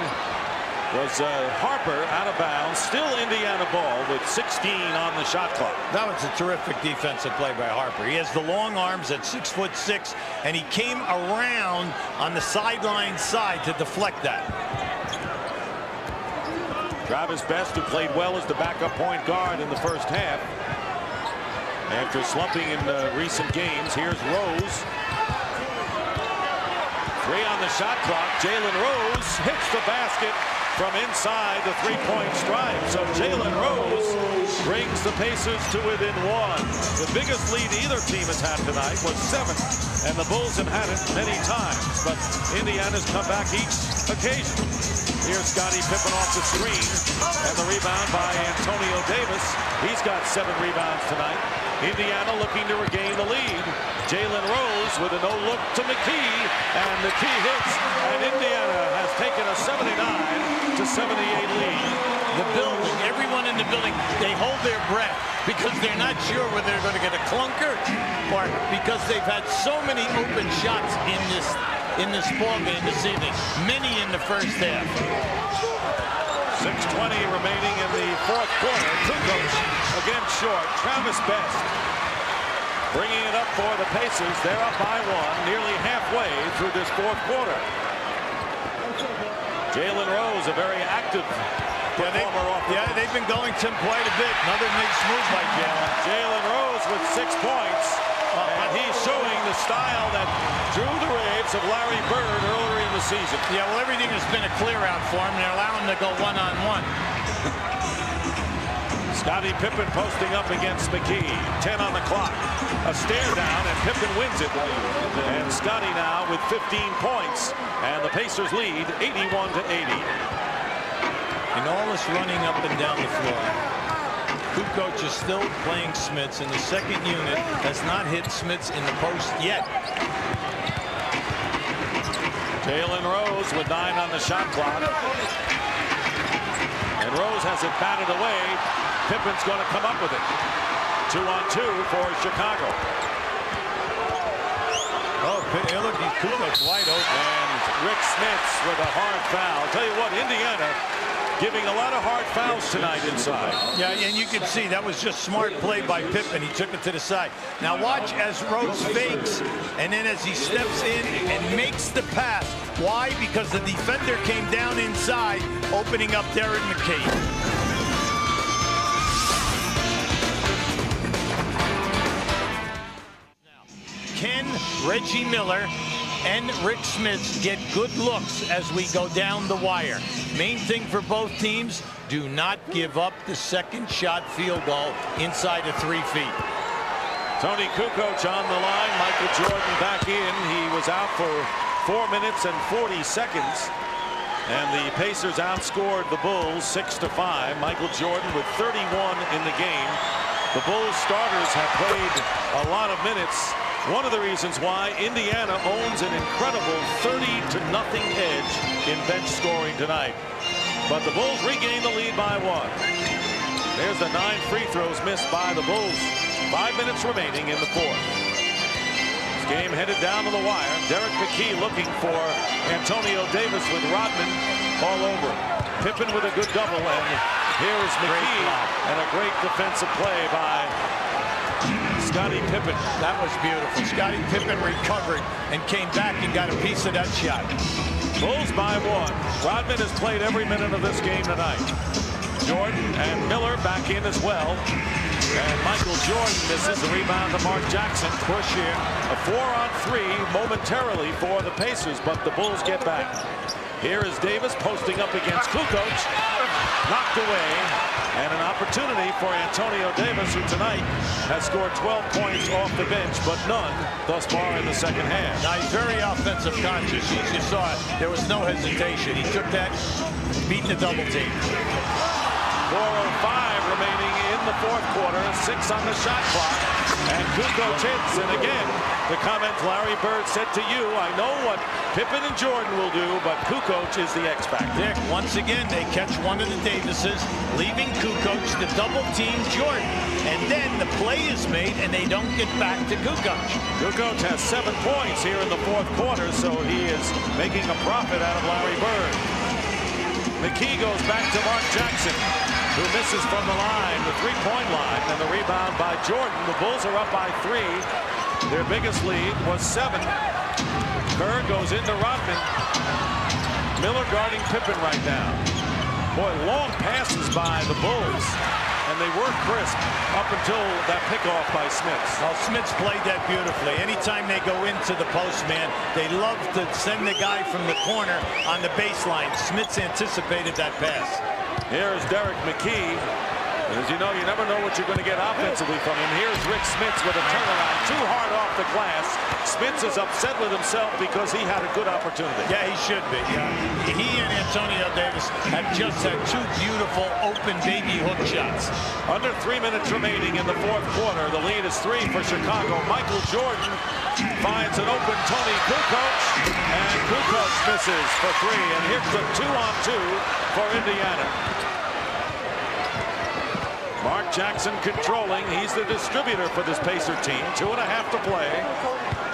was Harper out of bounds. Still Indiana ball with 16 on the shot clock. That was a terrific defensive play by Harper. He has the long arms at 6'6", and he came around on the sideline side to deflect that. Travis Best, who played well as the backup point guard in the first half. After slumping in recent games, here's Rose. 3 on the shot clock. Jalen Rose hits the basket from inside the three-point stripe. So Jalen Rose brings the Pacers to within 1. The biggest lead either team has had tonight was 7, and the Bulls have had it many times, but Indiana's come back each occasion. Here's Scottie Pippen off the screen, and the rebound by Antonio Davis. He's got 7 rebounds tonight. Indiana looking to regain the lead. Jalen Rose with a no-look to McKee, and McKee hits, and Indiana has taken a 79-78 lead. The building, everyone in the building, they hold their breath because they're not sure whether they're going to get a clunker or because they've had so many open shots in this ball game this evening, many in the first half. 6:20 remaining in the fourth quarter. Kukoc again short. Travis Best bringing it up for the Pacers. They're up by 1, nearly halfway through this fourth quarter. Jalen Rose, a very active performer off the they've been going to him quite a bit. Another nice move by Jalen. Jalen Rose with 6 points. And he's showing the style that drew the raves of Larry Bird earlier in the season. Yeah, well, everything has been a clear out for him. They're allowing him to go one-on-one. Scottie Pippen posting up against McKee. 10 on the clock. A stare down, and Pippen wins it. And Scottie now with 15 points. And the Pacers lead 81-80. In all this running up and down the floor, Kukoc is still playing Smits, and the second unit has not hit Smits in the post yet. Jalen Rose with 9 on the shot clock. And Rose has it batted away. Pippen's going to come up with it. 2-on-2 for Chicago. Oh, look, Kukoc wide open. And Rick Smits with a hard foul. I'll tell you what, Indiana giving a lot of hard fouls tonight inside. Yeah, and you can see that was just smart play by Pippen. He took it to the side. Now watch as Rose fakes, and then as he steps in and makes the pass. Why? Because the defender came down inside, opening up Derek McKee. Can Reggie Miller and Rick Smits get good looks as we go down the wire. Main thing for both teams, do not give up the second shot field goal inside of 3 feet. Tony Kukoc on the line. Michael Jordan back in. He was out for 4 minutes and 40 seconds. And the Pacers outscored the Bulls 6-5. Michael Jordan with 31 in the game. The Bulls starters have played a lot of minutes. One of the reasons why Indiana owns an incredible 30-0 edge in bench scoring tonight. But the Bulls regain the lead by 1. There's the 9 free throws missed by the Bulls. 5 minutes remaining in the fourth. This game headed down to the wire. Derek McKee looking for Antonio Davis with Rodman all over. Pippen with a good double, and here is McKee and a great defensive play by Scottie Pippen. That was beautiful. Scottie Pippen recovered and came back and got a piece of that shot. Bulls by 1. Rodman has played every minute of this game tonight. Jordan and Miller back in as well. And Michael Jordan misses the rebound to Mark Jackson. Push in a 4-on-3 momentarily for the Pacers, but the Bulls get back. Here is Davis posting up against Kukoc. Knocked away. And an opportunity for Antonio Davis, who tonight has scored 12 points off the bench, but none thus far in the second half. Now he's very offensive conscious. You saw it. There was no hesitation. He took that, beat the double team. 4:05 remaining in the fourth quarter. 6 on the shot clock. And Kukoc hits. And again, the comment Larry Bird said to you, I know what Pippen and Jordan will do, but Kukoc is the X factor. Dick, once again, they catch one of the Davises, leaving Kukoc to double team Jordan. And then the play is made, and they don't get back to Kukoc. Kukoc has 7 points here in the fourth quarter, so he is making a profit out of Larry Bird. McKee goes back to Mark Jackson, who misses from the line, the three-point line, and the rebound by Jordan. The Bulls are up by 3. Their biggest lead was 7. Kerr goes into Rodman. Miller guarding Pippen right now. Boy, long passes by the Bulls, and they were crisp up until that pickoff by Smits. Well, Smits played that beautifully. Anytime they go into the post, man, they love to send the guy from the corner on the baseline. Smits anticipated that pass. Here's Derek McKee. As you know, you never know what you're going to get offensively from him. Here's Rick Smits with a turnaround. Too hard off the glass. Smits is upset with himself because he had a good opportunity. Yeah, he should be. Yeah. He and Antonio Davis have just had 2 beautiful open baby hook shots. Under 3 minutes remaining in the fourth quarter. The lead is 3 for Chicago. Michael Jordan finds an open Tony Kukoc, and Kukoc misses for 3. And here's the 2-on-2 for Indiana. Mark Jackson controlling. He's the distributor for this Pacer team. 2.5 to play.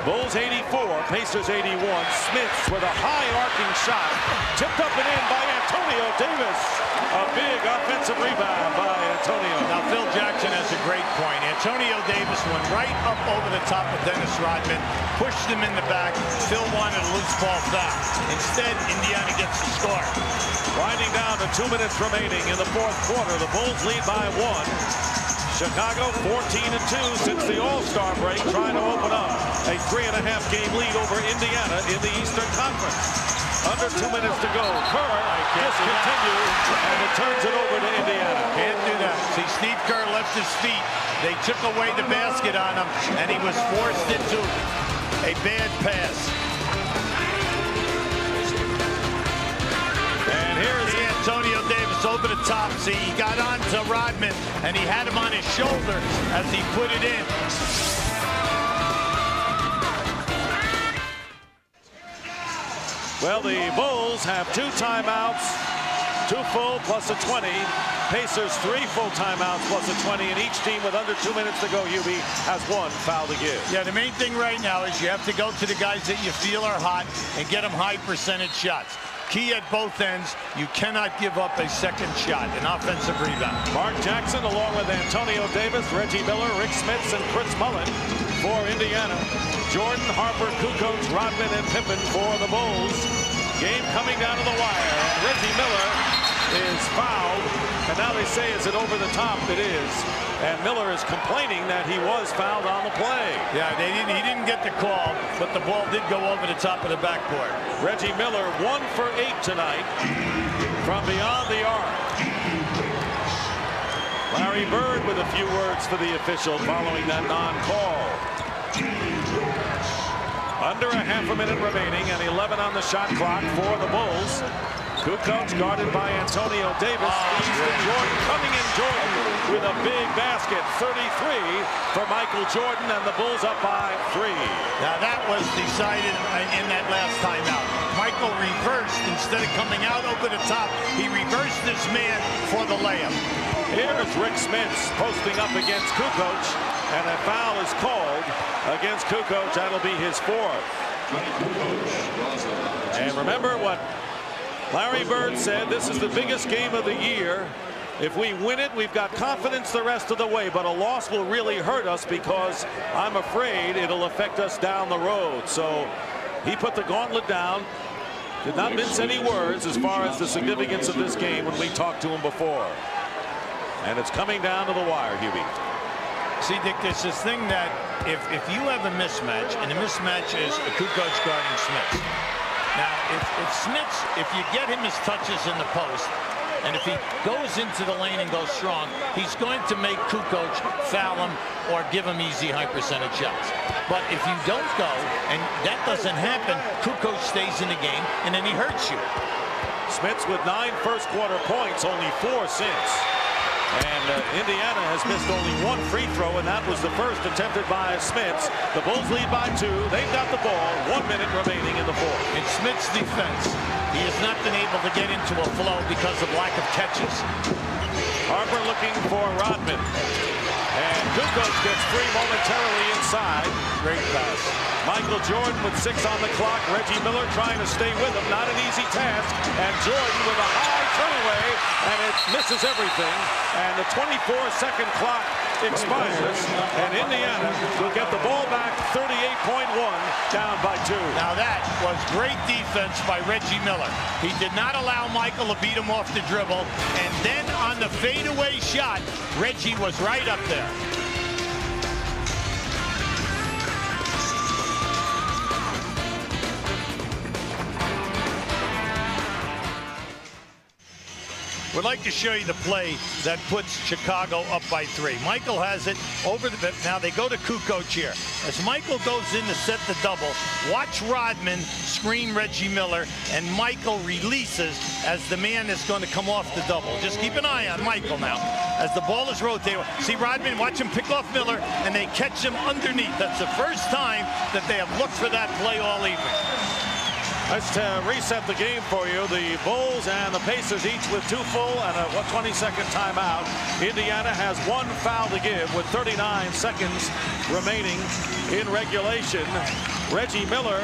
Bulls 84, Pacers 81. Smits with a high arcing shot. Tipped up and in by Antonio Davis. A big offensive rebound by Antonio. Now Phil Jackson has a great point. Antonio Davis went right up over the top of Dennis Rodman, pushed him in the back. Phil wanted a loose ball foul. Instead, Indiana gets the score. Winding down to 2 minutes remaining in the fourth quarter. The Bulls lead by 1. Chicago 14-2 since the All-Star break, trying to open up a 3.5-game lead over Indiana in the Eastern Conference. Under 2 minutes to go. Kerr discontinues, and it turns it over to Indiana. Can't do that. See, Steve Kerr left his feet. They took away the basket on him, and he was forced into a bad pass. And here's Antonio Davis over the top. See, he got on to Rodman, and he had him on his shoulder as he put it in. Well, the Bulls have 2 timeouts, 2 full plus a 20. Pacers 3 full timeouts plus a 20, and each team with under 2 minutes to go, UB, has 1 foul to give. Yeah, the main thing right now is you have to go to the guys that you feel are hot and get them high percentage shots. Key at both ends, you cannot give up a second shot, an offensive rebound. Mark Jackson along with Antonio Davis, Reggie Miller, Rick Smits, and Chris Mullin for Indiana. Jordan, Harper, Kukoc, Rodman, and Pippen for the Bulls. Game coming down to the wire, and Reggie Miller is fouled. And now they say, is it over the top? It is. And Miller is complaining that he was fouled on the play. Yeah, he didn't get the call, but the ball did go over the top of the backboard. Reggie Miller 1 for 8 tonight from beyond the arc. Larry Bird with a few words for the official following that non-call. Under a half a minute remaining and 11 on the shot clock for the Bulls. Kukoc guarded by Antonio Davis. Jordan coming in. Jordan with a big basket. 33 for Michael Jordan, and the Bulls up by 3. Now that was decided in that last timeout. Michael reversed instead of coming out over the top. He reversed his man for the layup. Here's Rick Smits posting up against Kukoc, and a foul is called against Kukoc. That'll be his 4th. And remember what Larry Bird said, this is the biggest game of the year. If we win it, we've got confidence the rest of the way, but a loss will really hurt us because I'm afraid it'll affect us down the road. So he put the gauntlet down, did not mince any words as far as the significance of this game when we talked to him before. And it's coming down to the wire, Hubie. See, Dick, there's this thing that if you have a mismatch, and the mismatch is a Kukoc guarding Smits. Now, if Smits, if you get him his touches in the post, and if he goes into the lane and goes strong, he's going to make Kukoc foul him or give him easy high percentage shots. But if you don't go, and that doesn't happen, Kukoc stays in the game, and then he hurts you. Smits with 9 first-quarter points, only 4 since. And Indiana has missed only 1 free throw, and that was the first attempted by Smits. The Bulls lead by 2. They've got the ball. 1 minute remaining in the 4th. In Smits' defense, he has not been able to get into a flow because of lack of catches. Harper looking for Rodman. And Kukoc gets free momentarily inside. Great pass. Michael Jordan with 6 on the clock. Reggie Miller trying to stay with him. Not an easy task. And Jordan with a high turn-away, and it misses everything. And the 24-second clock expires. And Indiana will get the ball back 38.1, down by 2. Now that was great defense by Reggie Miller. He did not allow Michael to beat him off the dribble. And then on the fadeaway shot, Reggie was right up there. We'd like to show you the play that puts Chicago up by 3. Michael has it over the bit. Now they go to Kukoc here. As Michael goes in to set the double, watch Rodman screen Reggie Miller, and Michael releases as the man is going to come off the double. Just keep an eye on Michael now. As the ball is rotating, see Rodman, watch him pick off Miller, and they catch him underneath. That's the first time that they have looked for that play all evening. Let's reset the game for you. The Bulls and the Pacers each with 2 full and a 20-second timeout. Indiana has 1 foul to give with 39 seconds remaining in regulation. Reggie Miller,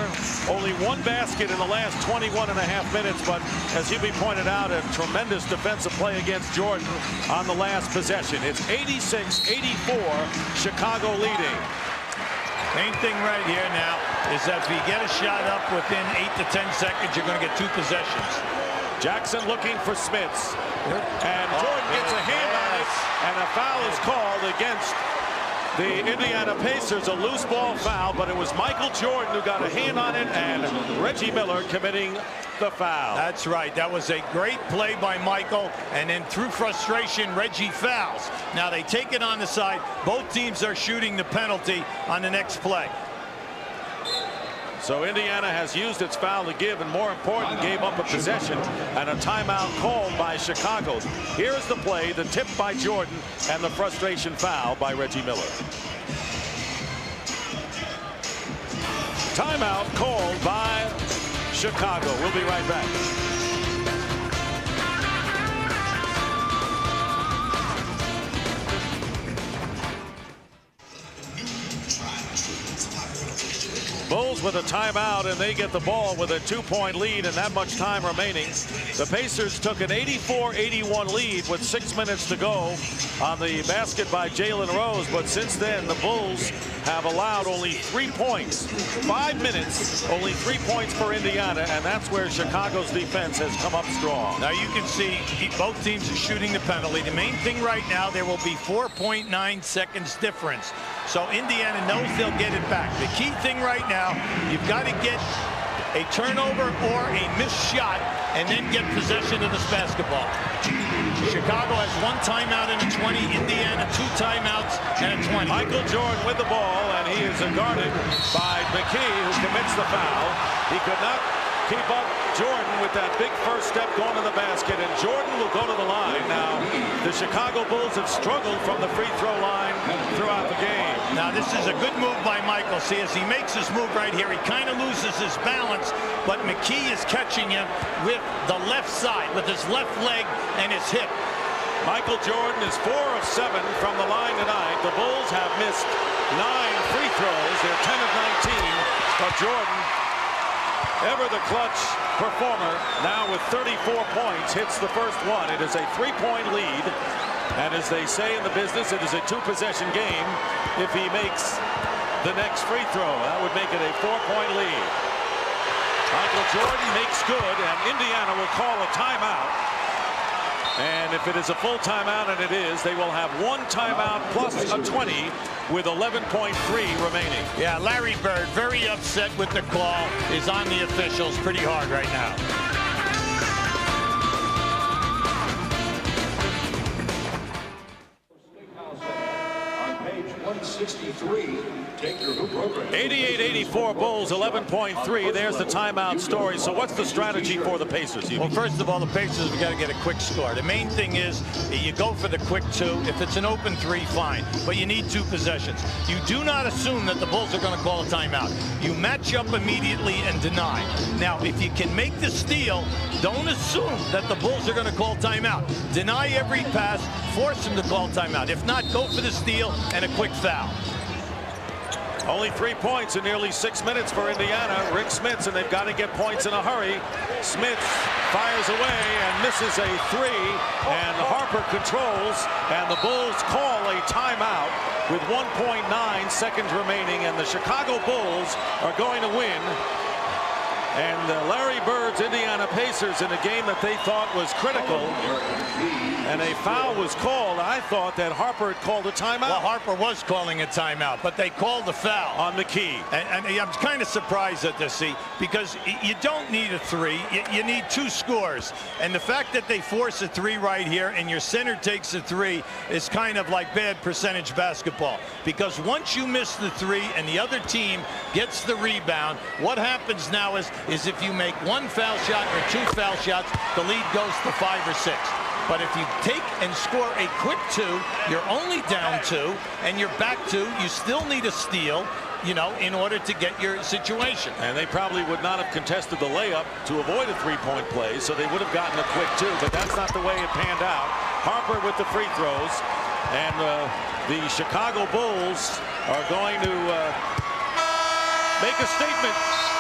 only 1 basket in the last 21 and a half minutes, but as Hubie pointed out, a tremendous defensive play against Jordan on the last possession. It's 86-84, Chicago leading. Main thing right here now is that if you get a shot up within 8 to 10 seconds, you're going to get 2 possessions. Jackson looking for Smits. And Jordan gets a hand on it, and a foul is called against the Indiana Pacers. A loose ball foul, but it was Michael Jordan who got a hand on it, and Reggie Miller committing the foul. That's right. That was a great play by Michael, and then through frustration, Reggie fouls. Now they take it on the side. Both teams are shooting the penalty on the next play. So Indiana has used its foul to give, and more important, gave up a possession and a timeout called by Chicago. Here's the play, the tip by Jordan, and the frustration foul by Reggie Miller. Timeout called by Chicago. We'll be right back. Bulls with a timeout, and they get the ball with a 2-point lead and that much time remaining. The Pacers took an 84-81 lead with 6 minutes to go on the basket by Jalen Rose, but since then the Bulls have allowed only 3 points. 5 minutes, only 3 points for Indiana, and that's where Chicago's defense has come up strong. Now you can see both teams are shooting the penalty. The main thing right now, there will be 4.9 seconds difference. So Indiana knows they'll get it back. The key thing right now, you've got to get a turnover or a missed shot and then get possession of this basketball. Chicago has 1 timeout and a 20. Indiana 2 timeouts and a 20. Michael Jordan with the ball, and he is guarded by McKee, who commits the foul. He could not keep up Jordan with that big first step going to the basket, and Jordan will go to the line. Now, the Chicago Bulls have struggled from the free throw line throughout the game. Now, this is a good move by Michael. See, as he makes his move right here, he kind of loses his balance, but McKee is catching him with the left side, with his left leg and his hip. Michael Jordan is 4 of 7 from the line tonight. The Bulls have missed 9 free throws. They're 10 of 19, but Jordan, ever the clutch performer, now with 34 points, hits the first one. It is a 3-point lead, and as they say in the business, it is a 2-possession game. If he makes the next free throw, that would make it a 4-point lead. Michael Jordan makes good, and Indiana will call a timeout. And if it is a full timeout, and it is, they will have 1 timeout plus a 20 with 11.3 remaining. Yeah, Larry Bird, very upset with the call, is on the officials pretty hard right now. On page 163, take your hoop program. 88-84 Bulls, 11.3. There's the timeout story. So what's the strategy for the Pacers? Well, first of all, the Pacers have got to get a quick score. The main thing is you go for the quick 2. If it's an open 3, fine. But you need 2 possessions. You do not assume that the Bulls are going to call a timeout. You match up immediately and deny. Now, if you can make the steal, don't assume that the Bulls are going to call timeout. Deny every pass, force them to call timeout. If not, go for the steal and a quick foul. Only 3 points in nearly 6 minutes for Indiana. Rick Smits, and they've got to get points in a hurry. Smits fires away and misses a 3, and Harper controls, and the Bulls call a timeout with 1.9 seconds remaining, and the Chicago Bulls are going to win. And Larry Bird's Indiana Pacers, in a game that they thought was critical, and a foul was called. I thought that Harper had called a timeout. Well, Harper was calling a timeout, but they called the foul on McKee. And I'm kind of surprised at this, see, because you don't need a 3. You need 2 scores. And the fact that they force a 3 right here and your center takes a 3 is kind of like bad percentage basketball. Because once you miss the 3 and the other team gets the rebound, what happens now is if you make 1 foul shot or 2 foul shots, the lead goes to 5 or 6. But if you take and score a quick 2, you're only down 2, and you're back 2. You still need a steal, you know, in order to get your situation. And they probably would not have contested the layup to avoid a 3-point play, so they would have gotten a quick 2, but that's not the way it panned out. Harper with the free throws, and the Chicago Bulls are going to make a statement.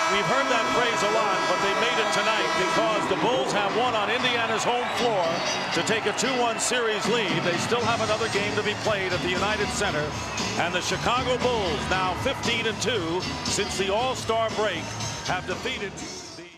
We've heard that phrase a lot, but they made it tonight because the Bulls have won on Indiana's home floor to take a 2-1 series lead. They still have another game to be played at the United Center. And the Chicago Bulls, now 15-2 since the All-Star break, have defeated